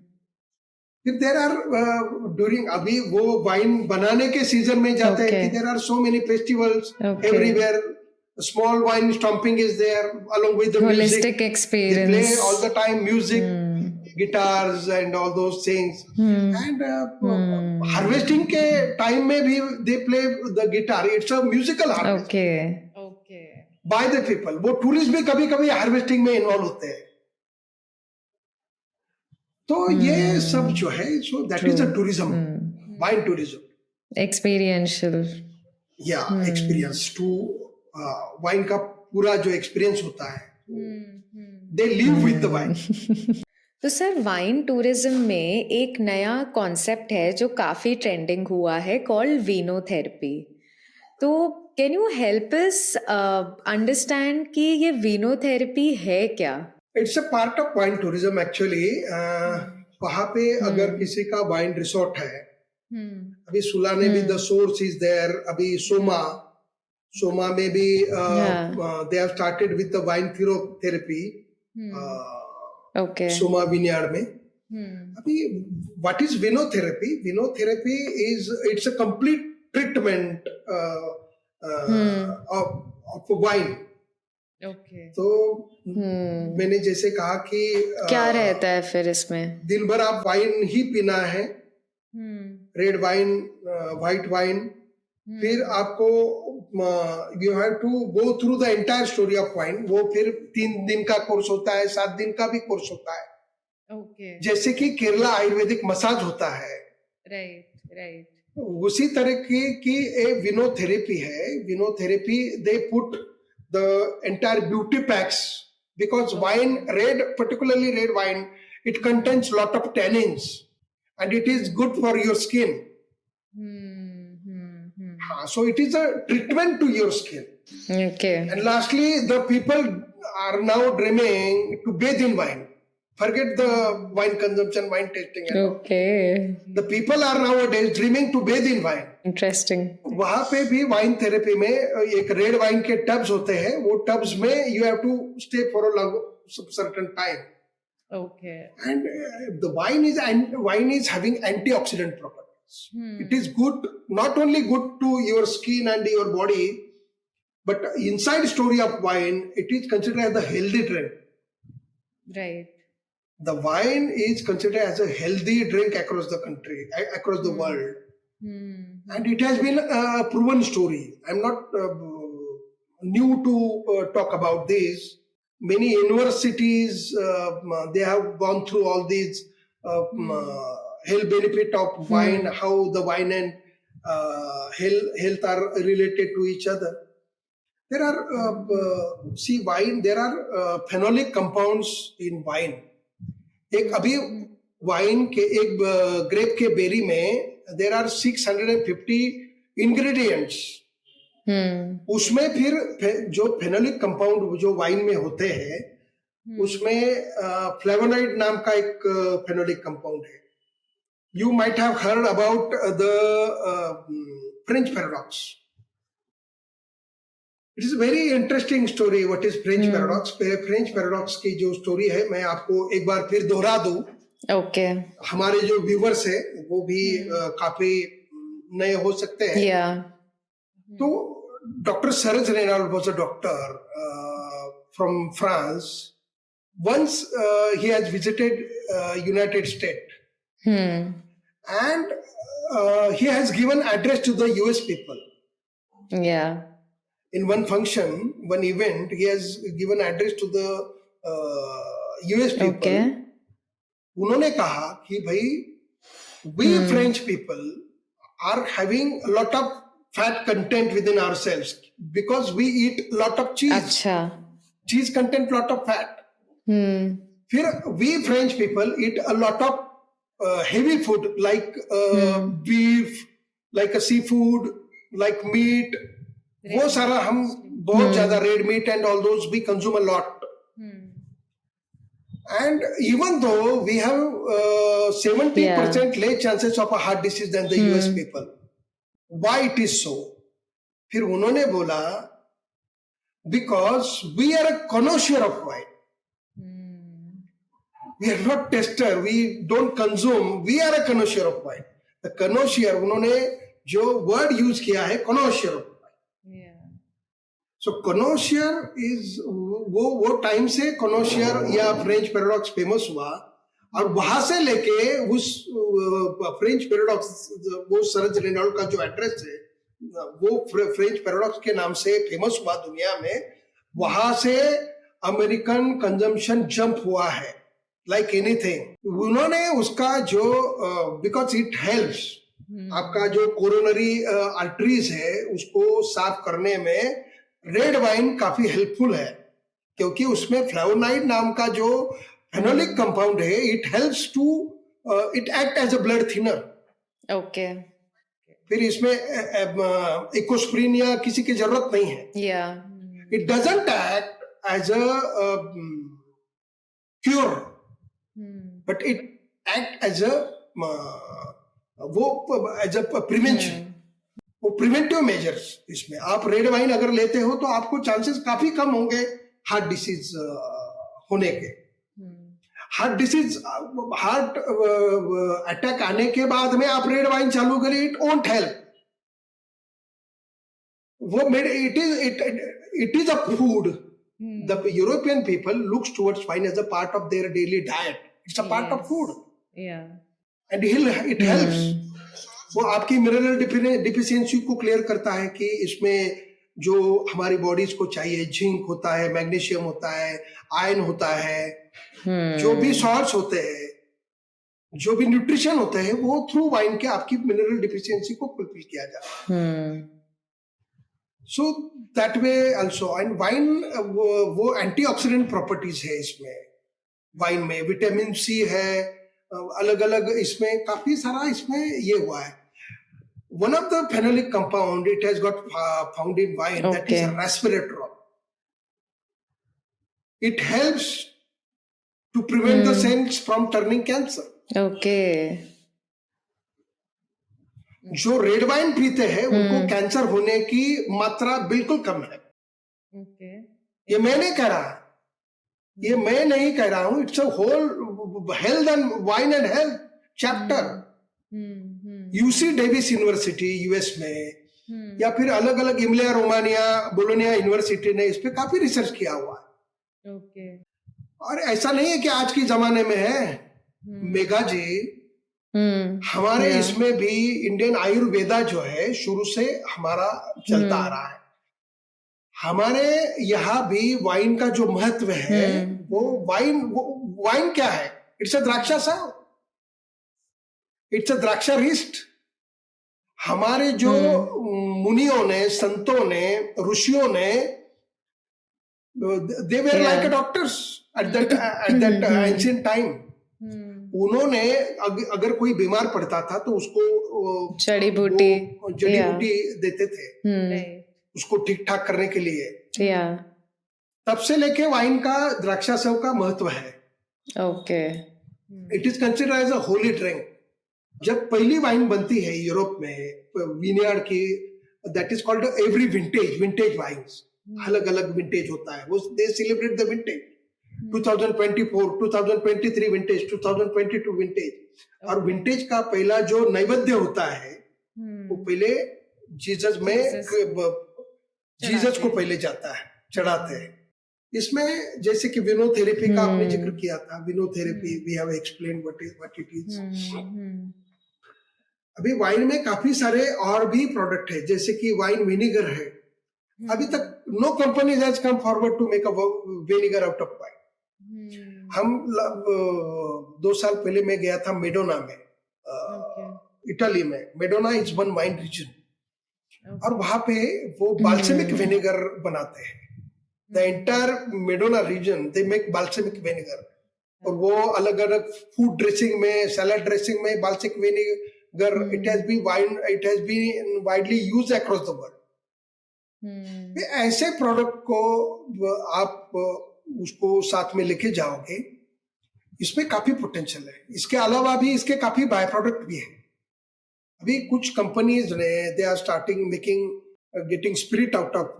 फिर देर आर ड्यूरिंग, अभी वो वाइन बनाने के सीजन में जाते हैं कि there are so many festivals everywhere, small wine stomping is there along with the holistic music experience, they play all the time music, guitars and all those things, and harvesting के time में भी they play the guitar, it's a musical harvest by the people. वो tourist भी कभी कभी harvesting में involve होते हैं। तो ये सब जो है, so that is a tourism, wine tourism, experiential. या एक्सपीरियंस टू वाइन का पूरा जो एक्सपीरियंस होता है, they live with the wine. तो सर, वाइन टूरिज्म में एक नया कॉन्सेप्ट है जो काफी ट्रेंडिंग हुआ है, कॉल्ड वीनोथेरेपी। तो can you help us understand कि ये वीनोथेरेपी है क्या? It's a part of wine tourism actually. वहां पे अगर किसी का वाइन रिसोर्ट है, अभी सुलाने में द सोर्स इज देयर, अभी सोमा में भी they have started with the wine therapy, okay. Soma vineyard में। अभी what is vinotherapy? Vinotherapy is it's a complete treatment of wine. Okay. तो मैंने जैसे कहा कि क्या रहता है फिर इसमें? दिन भर आप वाइन ही पीना है, रेड वाइन, व्हाइट वाइन, फिर आपको you have to go through the entire story of wine. वो फिर 3 दिन का कोर्स होता है, 7 दिन का भी कोर्स होता है। ओके। जैसे कि केरला आयुर्वेदिक मसाज होता है, राइट। उसी तरह की एक विनोथेरेपी है। Vinotherapy they put the entire beauty packs, because wine, red, particularly red wine, it contains lot of tannins and it is good for your skin. So it is a treatment to your skin. Okay. And lastly, the people are now dreaming to bathe in wine. Forget the wine consumption, wine tasting. Okay. The people are nowadays dreaming to bathe in wine. Interesting. वहां पे भी wine therapy में एक red wine के tubs होते हैं, वो tubs में you have to stay for a long certain time. Okay. And the wine is having antioxidant properties. It is good, not only good to your skin and your body, but inside story of wine, it is considered as a healthy drink. Right. The wine is considered as a healthy drink across the country, across the world. And it has been a proven story. I'm not new to talk about this. Many universities, they have gone through all these health benefit of wine, how the wine and health are related to each other. There are, see, wine, there are phenolic compounds in wine. एक अभी wine के एक grep के berry में there are 650 ingredients. उसमें फिर जो phenolic compound जो वाइन में होते हैं, उसमें फ्लेवोनॉइड नाम का एक फेनोलिक कंपाउंड है. You might have heard about the French paradox. It is very interesting story. What is French paradox? French paradox की जो स्टोरी है, मैं आपको एक बार फिर दोहरा दूं. ओके. हमारे जो व्यूवर्स है वो भी काफी नए हो सकते हैं. तो doctor Suraj Reginald was a doctor from France. Once he has visited United States, and he has given address to the US people. Yeah. In one function, one event, he has given address to the US people. Okay. उन्होंने कहा कि भाई, we French people are having a lot of fat content within ourselves because we eat a lot of cheese. अच्छा. Cheese content lot of fat. फिर we French people eat a lot of heavy food like beef, like a seafood, like meat. वो सारा हम बहुत ज्यादा red meat and all those we consume a lot. And even though we have 70% less chances of a heart disease than the US people, why it is so? फिर उन्होंने बोला, because we are a connoisseur of wine. We are not tester, we don't consume, we are a connoisseur of wine. The connoisseur, उन्होंने जो word use किया है, connoisseur of wine. So connoisseur is वो time से connoisseur या French paradox famous हुआ, और वहां से लेके उस फ्रेंच पैराडॉक्स, वो सरज रेनॉल्ड का जो एड्रेस है, वो फ्रेंच पैराडॉक्स के नाम से फेमस हुआ दुनिया में. वहां से अमेरिकन कंजम्पशन जंप हुआ है. लाइक एनीथिंग उन्होंने उसका जो बिकॉज इट हेल्प्स आपका जो कोरोनरी आर्टरीज है उसको साफ करने में रेड वाइन काफी हेल्पफुल है, क्योंकि उसमें फ्लेवोनाइड नाम का जो फेनोलिक कंपाउंड है it helps to it act as a blood thinner. Okay. फिर इसमें इकोस्प्रिन या किसी की जरूरत नहीं है। या it doesn't act as a cure but it act as a वो एज अ प्रिवेंशन, वो प्रिवेंटिव मेजर्स। इसमें आप रेड वाइन अगर लेते हो तो आपको चांसेस काफी कम होंगे हार्ट डिसीज होने के। हार्ट डिसीज हार्ट अटैक आने के बाद में आप रेड वाइन चालू करिए, इट वोंट हेल्प। वो it is a food. The European people looks towards wine as a part of their daily diet. It's a part of food and it helps. वो आपकी मिनरल डिफिशियंसी को clear करता है कि इसमें जो हमारी बॉडीज को चाहिए, जिंक होता है, मैग्नीशियम होता है, आयरन होता है, जो भी सॉल्ट्स होते हैं, जो भी न्यूट्रिशन होते हैं, वो थ्रू वाइन के आपकी मिनरल डिफिशियंसी को फुलफिल किया जाता है। So that way also. And wine वो एंटीऑक्सीडेंट प्रॉपर्टीज है इसमें, वाइन में विटामिन सी है, अलग अलग इसमें काफी सारा इसमें ये हुआ है। One of the phenolic compound it has got found in wine, that is resveratrol. It helps to prevent the cells from turning cancer. Okay. जो रेड वाइन पीते हैं उनको कैंसर होने की मात्रा बिल्कुल कम है। Okay. ये मैं नहीं कह रहा, ये मैं नहीं कह रहा हूं, it's a whole health and wine and health chapter. UC Davis university US में या फिर अलग अलग इमलिया रोमानिया बोलोनिया यूनिवर्सिटी ने इस पे काफी रिसर्च किया हुआ है। ओके। और ऐसा नहीं है कि आज के जमाने में है। मेघा जी, हमारे इसमें भी इंडियन आयुर्वेदा जो है शुरू से हमारा चलता आ रहा है। हमारे यहाँ भी वाइन का जो महत्व है वो वाइन क्या है? इट्स अ द्राक्षा साव, इट्स अ द्राक्षारिष्ट। हमारे जो मुनियों ने, संतों ने, ऋषियों ने, they were like a doctor's at that ancient time. उन्होंने अगर कोई बीमार पड़ता था तो उसको जड़ी बूटी देते थे उसको ठीक ठाक करने के लिए। तब से लेके वाइन का, द्राक्षासेव का महत्व है। Okay. It is considered as a holy drink. जब पहली वाइन बनती है यूरोप में विनियार्ड की, that is called every vintage wines. अलग अलग विंटेज होता है, वो they celebrate the vintage 2024, 2023 vintage, 2022 vintage. और विंटेज का पहला जो नैवेद्य होता है वो पहले जीसस को पहले जाता है, चढ़ाते हैं। इसमें जैसे कि विनोथेरेपी का आपने जिक्र किया था, vinotherapy we have explained what it is. अभी वाइन में काफी सारे और भी प्रोडक्ट है, जैसे कि वाइन विनेगर है। अभी तक no company has come forward to make a vinegar out of wine. हम 2 साल पहले मैं गया था मेडोना में, इटली में। Modena is one wine region और वहां पे वो बाल्समिक विनेगर बनाते हैं। The entire Modena region they make balsamic vinegar. और वो अलग अलग फूड ड्रेसिंग में, सैलड ड्रेसिंग में balsamic vinegar it has been widely used across the world. ऐसे प्रोडक्ट को आप उसको साथ में लेके जाओगे, इसमें काफी पोटेंशियल है। इसके अलावा भी इसके काफी बाय प्रोडक्ट भी है। अभी कुछ कंपनीज ने they are starting making getting spirit out of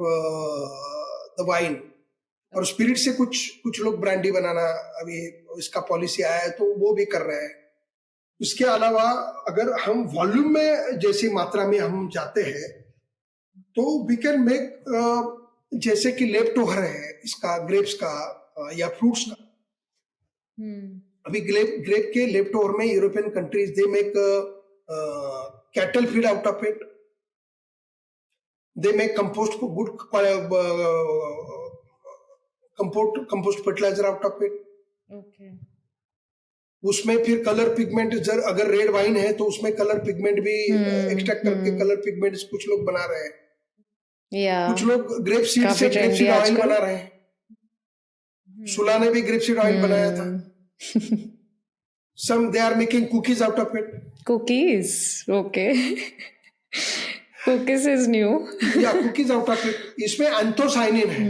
the wine, और स्पिरिट से कुछ लोग ब्रांडी बनाना, अभी इसका पॉलिसी आया है तो वो भी कर रहे हैं। उसके अलावा अगर हम वॉल्यूम में जैसी मात्रा में हम जाते हैं तो वी कैन मेक, जैसे कि लेफ्टओवर है इसका, ग्रेप्स का या फ्रूट्स का। अभी ग्रेप के लेफ्टओवर में European countries they make cattle feed out of it, they make compost good compost fertiliser out of it. उसमें फिर कलर पिगमेंट, अगर रेड वाइन है तो उसमें कलर पिगमेंट भी एक्सट्रैक्ट करके कलर पिगमेंट कुछ लोग बना रहे हैं, या कुछ लोग ग्रेप सीड काफी से ग्रेप ट्रेंडी सीड ऑयल आजकल। बना रहे हैं। सुला ने भी ग्रेप सीड ऑयल बनाया था। Some they are making cookies out of it. Cookies, okay. Cookies is new. या cookies out of it. इसमें एंथोसाइनिन है,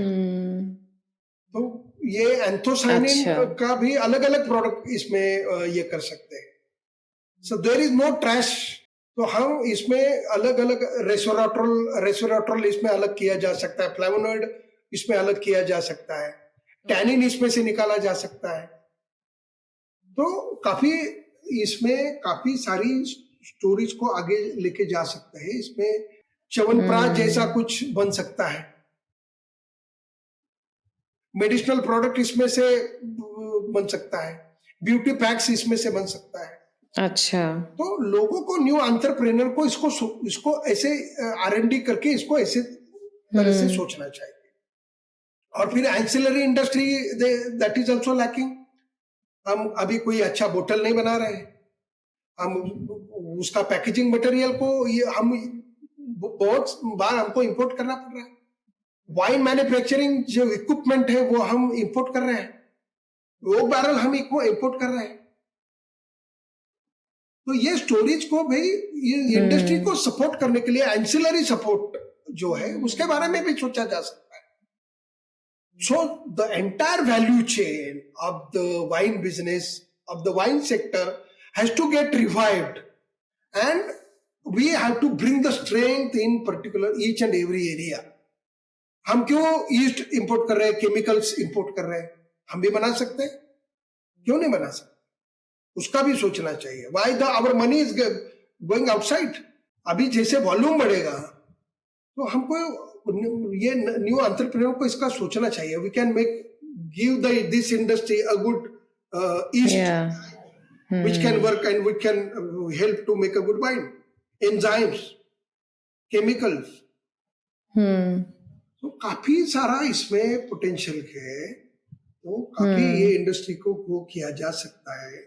तो ये एंथोसाइनिन अच्छा। का भी अलग अलग प्रोडक्ट इसमें ये कर सकते हैं। So there is no trash. तो हम इसमें अलग अलग रेसोराट्रोल इसमें अलग किया जा सकता है, फ्लेवोनॉइड इसमें अलग किया जा सकता है, टैनिन इसमें से निकाला जा सकता है। तो काफी इसमें काफी सारी स्टोरीज को आगे लेके जा सकते हैं। इसमें च्यवनप्राश जैसा कुछ बन सकता है, मेडिसिनल प्रोडक्ट इसमें से बन सकता है, ब्यूटी पैक्स इसमें से बन सकता है। अच्छा। तो लोगों को, न्यू एंटरप्रेन्योर को इसको ऐसे R&D करके इसको ऐसे तरह से सोचना चाहिए। और फिर ancillary industry that is also lacking. हम अभी कोई अच्छा बोतल नहीं बना रहे हैं, हम उसका पैकेजिंग मटेरियल को हम बहुत बार हमको इंपोर्ट करना पड़ रहा है। वाइन मैन्युफैक्चरिंग जो इक्विपमेंट है वो हम इंपोर्ट कर रहे हैं, वो बैरल हम इंपोर्ट कर रहे हैं। तो ये स्टोरेज को भाई, ये इंडस्ट्री को सपोर्ट करने के लिए एंसिलरी सपोर्ट जो है उसके बारे में भी सोचा जा सकता है। So the entire value chain of the wine business, of the wine sector has to get revived, and we have to bring the strength in particular each and every area. हम क्यों ईस्ट इंपोर्ट कर रहे हैं, chemicals import कर रहे हैं? हम भी बना सकते हैं, क्यों नहीं बना सकते? उसका भी सोचना चाहिए। Why the our money is going outside. अभी जैसे वॉल्यूम बढ़ेगा तो हमको ये न्यू एंटरप्रेन्योर को इसका सोचना चाहिए। We can give this industry a good yeast which can work and which can help to make a good wine. Enzymes, chemicals. तो काफी सारा इसमें पोटेंशियल है, तो काफी ये इंडस्ट्री को ग्रो किया जा सकता है।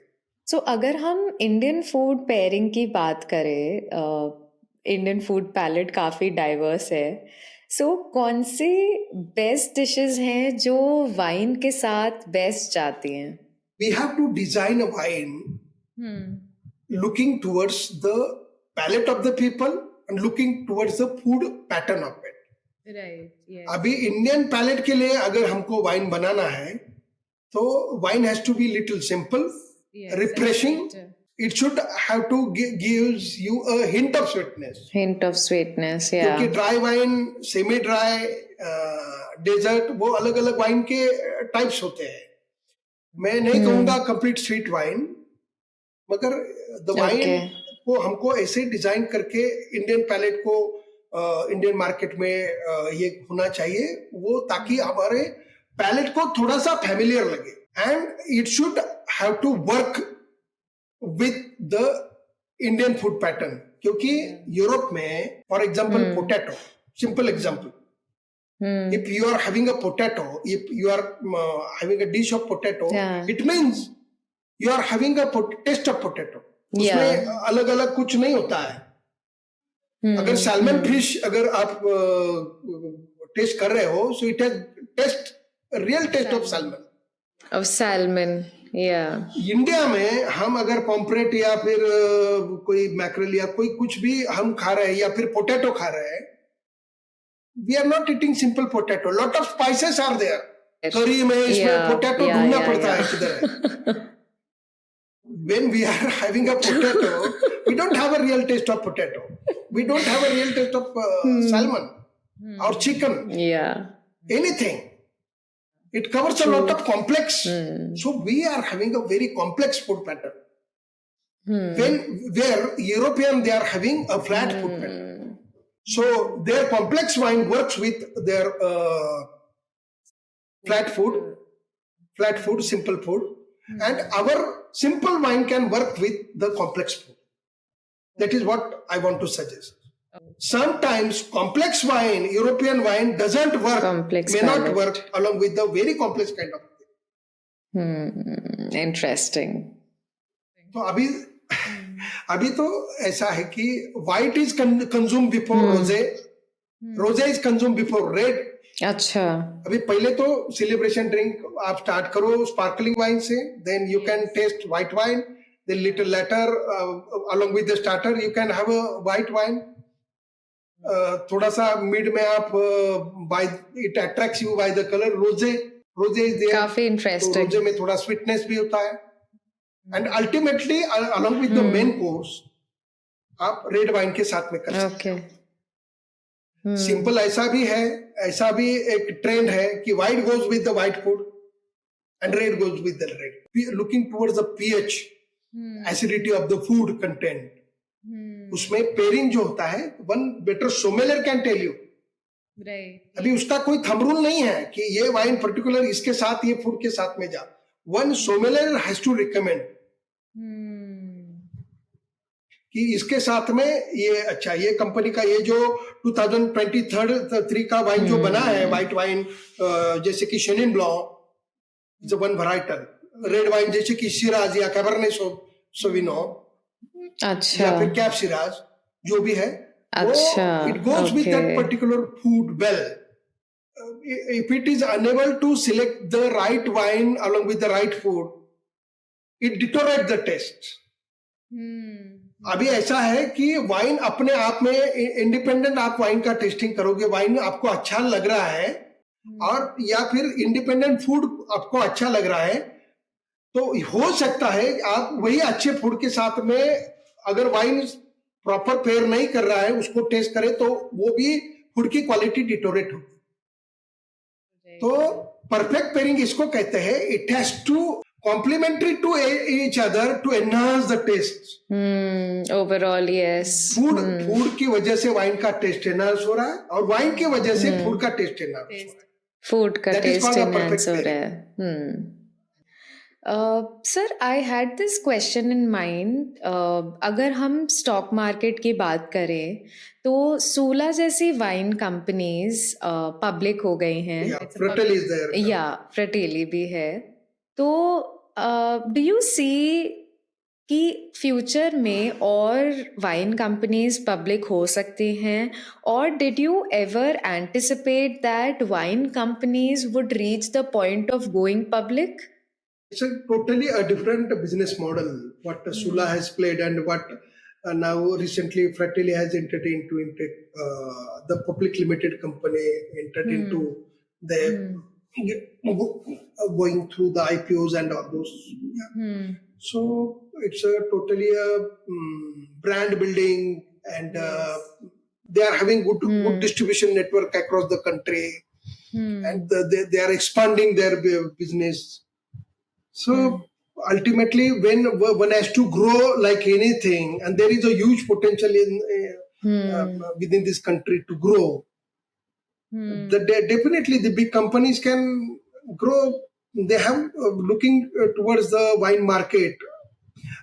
सो अगर हम इंडियन फूड पेयरिंग की बात करें, इंडियन फूड पैलेट काफी डाइवर्स है, सो कौन सी बेस्ट डिशेस हैं जो वाइन के साथ बेस्ट जाती हैं? We have to design a wine looking towards the palate of the people and looking towards the food pattern of it. Right. Yes. अभी इंडियन पैलेट के लिए अगर हमको वाइन बनाना है तो wine has to be little simple, refreshing. It should have to gives you a hint of sweetness. Hint of sweetness, yeah. क्योंकि dry wine, semi dry, dessert, वो अलग अलग वाइन के टाइप्स होते हैं. मैं नहीं कहूंगा कंप्लीट स्वीट वाइन, मगर द वाइन को हमको ऐसे डिजाइन करके इंडियन पैलेट को इंडियन मार्केट में ये होना चाहिए वो, ताकि हमारे पैलेट को थोड़ा सा फैमिलियर लगे. And it should have to work with the Indian food pattern. क्योंकि यूरोप में for example potato, simple example, if you are having a potato, if you are having a dish of potato, it means you are having a taste of potato. उसमें अलग अलग कुछ नहीं होता है. अगर सैल्मन फिश अगर आप टेस्ट कर रहे हो, so it has taste, real taste of salmon. Of salmon, yeah. India में हम अगर पॉम्फ्रेट या फिर कोई मैक्रेल या कोई कुछ भी हम खा रहे हैं या फिर पोटैटो खा रहे हैं, we are not eating simple potato. Lot of spices are there. करी में इसमें पोटैटो ढूंढना पड़ता है किधर है. When we are having a potato, we don't have a real taste of potato. We don't have a real taste of salmon or chicken. Yeah. Anything. It covers a lot of complex. So we are having a very complex food pattern. Where European, they are having a flat food pattern. So their complex wine works with their flat food, simple food, and our simple wine can work with the complex food. That is what I want to suggest. Sometimes complex wine, European wine doesn't work, may not work along with the very complex kind of thing. Interesting. तो अभी तो ऐसा है कि white is consume before रोजे, रोजे is consume before red. अच्छा. अभी पहले तो सेलिब्रेशन ड्रिंक आप स्टार्ट करो स्पार्कलिंग वाइन से, then you can taste white wine, then little later along with the starter you can have a white wine. थोड़ा सा मिड में आप buy it attracts you by the colour. Rose is there, काफी interesting. Rose में थोड़ा sweetness भी होता है. And ultimately along with the main course आप रेड वाइन के साथ में कर सकते हो. सिंपल ऐसा भी है, ऐसा भी एक ट्रेंड है कि white goes with the white food and red goes with the red. Looking towards the pH, acidity of the food content, उसमें पेयरिंग जो होता है one better sommelier can tell you. अभी उसका कोई थंब रूल नहीं है कि ये वाइन पर्टिकुलर इसके साथ ये फूड के साथ में जा. One sommelier has to recommend कि इसके साथ में ये अच्छा, ये कंपनी का ये जो 2023 का वाइन जो बना है व्हाइट वाइन, जैसे कि शेनिन ब्लॉ इज वन वैराइटल. रेड वाइन जैसे कि शिराज या कैबरनेट सोविनो, अच्छा, या फिर कैप शिराज जो भी है, अच्छा, it goes with that particular food well. If it is unable to select the right wine along with the right food, it deteriorates the taste. अभी ऐसा है कि वाइन अपने आप में इंडिपेंडेंट, आप वाइन का टेस्टिंग करोगे, वाइन आपको अच्छा लग रहा है और या फिर इंडिपेंडेंट फूड आपको अच्छा लग रहा है, तो हो सकता है आप वही अच्छे फूड के साथ में अगर वाइन प्रॉपर पेयर नहीं कर रहा है उसको टेस्ट करें तो वो भी फूड की क्वालिटी डिटोरेट हो. तो परफेक्ट पेयरिंग इसको कहते हैं. It has to complementary to each other to enhance the taste. Overall yes. Food की वजह से वाइन का टेस्ट एनहांस हो रहा है और वाइन की वजह से फूड का टेस्ट एनहांस हो रहा है. फूड का That is taste called a enhance हो perfect रहा है. Sir, I had this question in mind. अगर हम स्टॉक मार्केट की बात करें तो सूला जैसी वाइन कंपनीज पब्लिक हो गई हैं. Fratelli is there. या फ्रेटेली भी है. तो डू यू सी कि फ्यूचर में और वाइन कंपनीज पब्लिक हो सकती हैं, और did you ever anticipate that wine companies would reach the point of going public? It's a totally a different business model what Sula has played and what now recently Fratelli has entered into the public limited company entered into the going through the IPOs and all those. So it's a totally a brand building and they are having good distribution network across the country and they are expanding their business. So ultimately, when one has to grow like anything, and there is a huge potential in within this country to grow, definitely the big companies can grow. They have looking towards the wine market.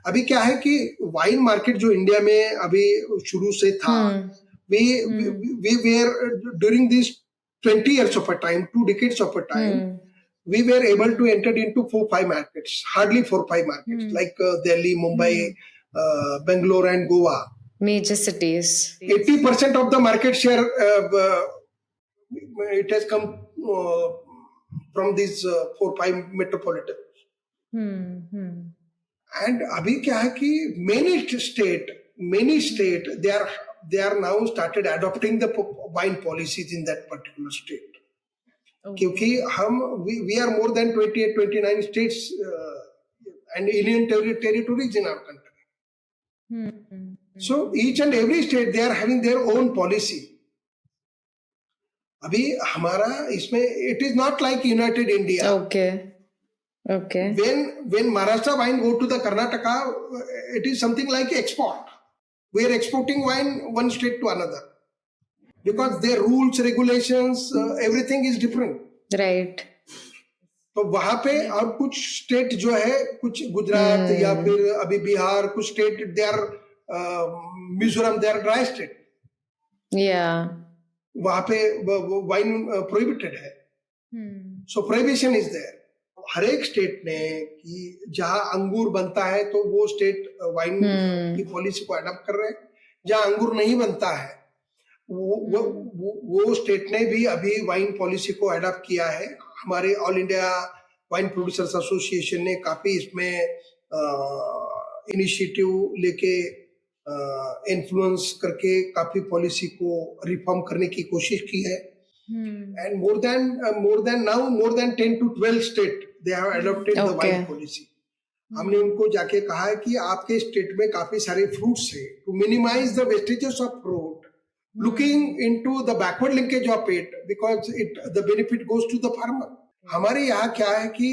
अभी क्या है कि wine market जो India में अभी शुरू से था, we were during this 20 years of a time, 2 decades of a time. We were able to enter into 4-5 markets, hardly 4-5 markets, like Delhi, Mumbai, Bangalore and Goa. Major cities. 80% of the market share, it has come from these 4-5 metropolitans. And abhi kya hai ki many state, they are now started adopting the wine policies in that particular state. क्योंकि हम we are more than 28-29 states and union territories in our country. So each and every state they are having their own policy. अभी हमारा इसमें it is not like United India. Okay. When Maharashtra wine go to the Karnataka, it is something like export. We are exporting wine one state to another. Because their rules, regulations, everything is different. Right. तो वहां पे और कुछ state जो है, कुछ गुजरात या फिर अभी बिहार, कुछ state they are Mizoram, they are dry state. वहां पे वाइन प्रोहिबिटेड है. So prohibition is there. हर एक स्टेट ने कि जहां अंगूर बनता है तो वो स्टेट वाइन की पॉलिसी को अडॉप्ट कर रहे हैं, जहां अंगूर नहीं बनता है वो स्टेट ने भी अभी वाइन पॉलिसी को अडॉप्ट किया है। हमारे all India wine producers association ने काफी इसमें इनिशिएटिव लेके इन्फ्लुएंस करके काफी पॉलिसी को रिफॉर्म करने की कोशिश की है। And more than 10 to 12 state they have adopted the wine policy. हमने उनको जाके कहा है कि आपके स्टेट में काफी सारे फ्रूट्स है, to minimise the wastages of fruit, looking into the backward linkage of it, because the benefit goes to the farmer. हमारे यहाँ क्या है कि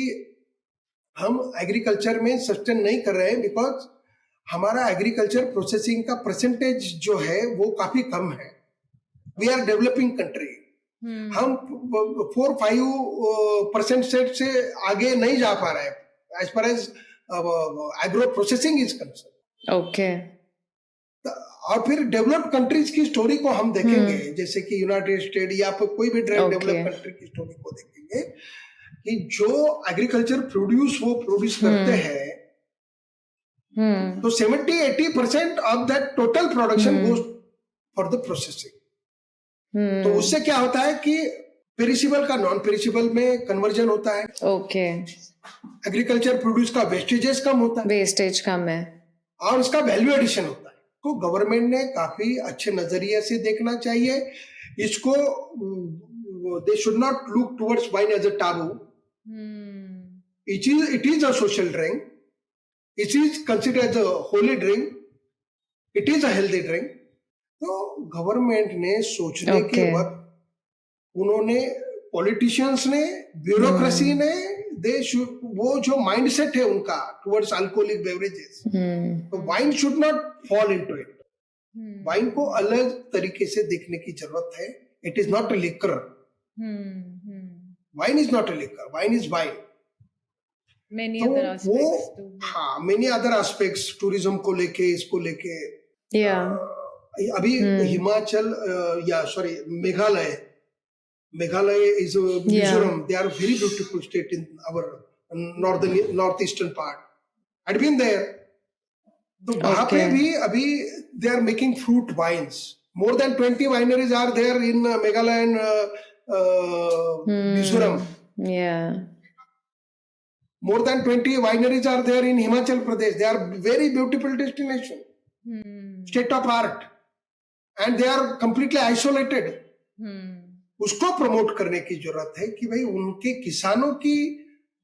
हम एग्रीकल्चर में सस्टेन नहीं कर रहे हैं, बिकॉज हमारा एग्रीकल्चर प्रोसेसिंग का परसेंटेज जो है वो काफी कम है। वी आर डेवलपिंग कंट्री, हम 4-5% से आगे नहीं जा पा रहे हैं as far as agro processing is concern. Okay. और फिर डेवलप्ड कंट्रीज की स्टोरी को हम देखेंगे, जैसे कि यूनाइटेड स्टेट या फिर कोई भी डेवलप्ड कंट्री की स्टोरी को देखेंगे कि जो एग्रीकल्चर प्रोड्यूस वो प्रोड्यूस करते हैं तो 70-80% of that total production goes for the processing. तो उससे क्या होता है कि पेरिशेबल का नॉन पेरिशेबल में कन्वर्जन होता है। ओके। एग्रीकल्चर प्रोड्यूस का वेस्टेजेस कम होता है, वेस्टेज कम है, और उसका वैल्यू एडिशन होता है। तो गवर्नमेंट ने काफी अच्छे नजरिए से देखना चाहिए इसको। They should not look towards wine as a taboo. It is a social drink, it is considered as a holy drink, it is a healthy drink. तो गवर्नमेंट ने सोचने के वक्त उन्होंने, पॉलिटिशियंस ने, ब्यूरोक्रेसी ने, वो जो माइंडसेट है उनका टुवर्ड्स अल्कोहलिक बेवरेजेस, तो wine should not fall into it. Wine को अलग तरीके से देखने की जरूरत है। It is not a liquor, wine is not a liquor, wine is wine. Many other aspects, हाँ, मेनी अदर एस्पेक्ट्स, टूरिज्म को लेके, इसको लेके। अभी हिमाचल या sorry Meghalaya is Mizoram, they are very beautiful state in our north eastern part. I had been there. तो वहां पे भी अभी they are making fruit wines. More than 20 wineries are there in Meghalaya and Mizoram. More than 20 wineries are there in Himachal Pradesh. They are very beautiful destination, state of art, and they are completely isolated. उसको promote करने की जरूरत है कि भाई उनके किसानों की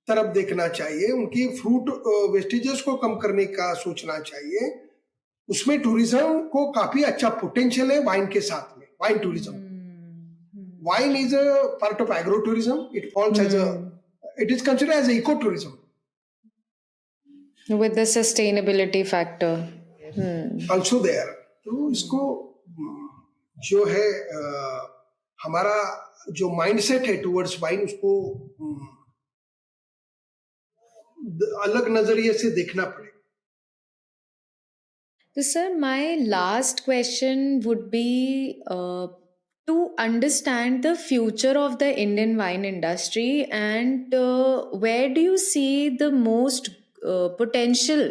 तरफ देखना चाहिए, उनकी फ्रूट वेस्टेजेस को कम करने का सोचना चाहिए। उसमें टूरिज्म को काफी अच्छा पोटेंशियल है वाइन के साथ में। Wine tourism, wine is a part of agro tourism. It falls as a, it is considered as ecotourism with the sustainability factor also there. तो इसको जो है हमारा जो माइंडसेट है टुवर्ड्स वाइन, उसको अलग नजरिए से देखना पड़ेगा। So, sir, my last question would be to understand the future of the Indian wine industry, and where do you see the most potential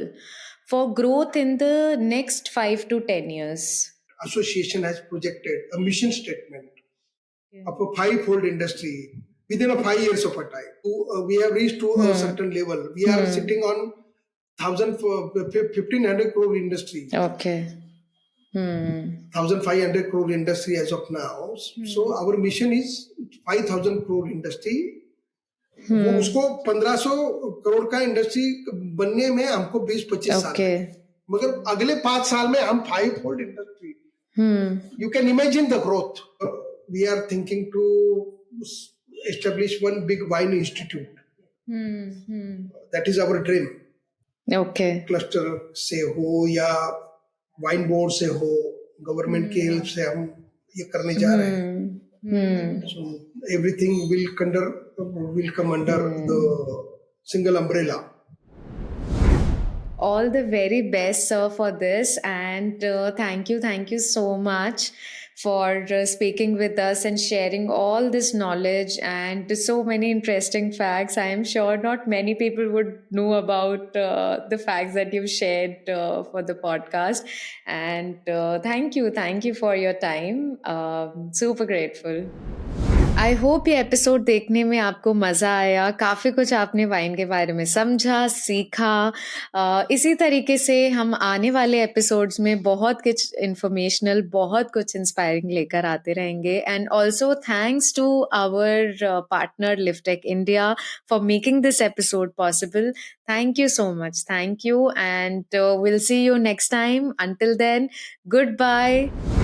for growth in the next 5 to 10 years? Association has projected a mission statement of a 5-fold industry within a 5 years of a time. We have reached to a certain level. We are sitting on 1,500 crore industry. Okay. 1,500 crore industry as of now. So our mission is 5,000 crore industry. वो उसको 1,500 करोड़ का industry बनने में हमको 20-25 साल है, मगर अगले 5 साल में हम 5-fold industry. You can imagine the growth. We are thinking to establish one big wine institute. That is our dream. Okay. Cluster से हो या वाइन बोर्ड से हो, गवर्नमेंट की हेल्प से हम ये करने जा रहे हैं। So everything will come under the single umbrella. All the very best, sir, for this, and thank you so much for speaking with us and sharing all this knowledge and so many interesting facts. I am sure not many people would know about the facts that you've shared for the podcast. And thank you for your time. Super grateful. I hope ये episode देखने में आपको मज़ा आया, काफ़ी कुछ आपने wine के बारे में समझा, सीखा। इसी तरीके से हम आने वाले एपिसोड्स में बहुत कुछ इन्फॉर्मेशनल, बहुत कुछ इंस्पायरिंग लेकर आते रहेंगे। And also thanks to our partner Livtech India for making this episode possible. Thank you so much. Thank you. And we'll see you next time. Until then, goodbye.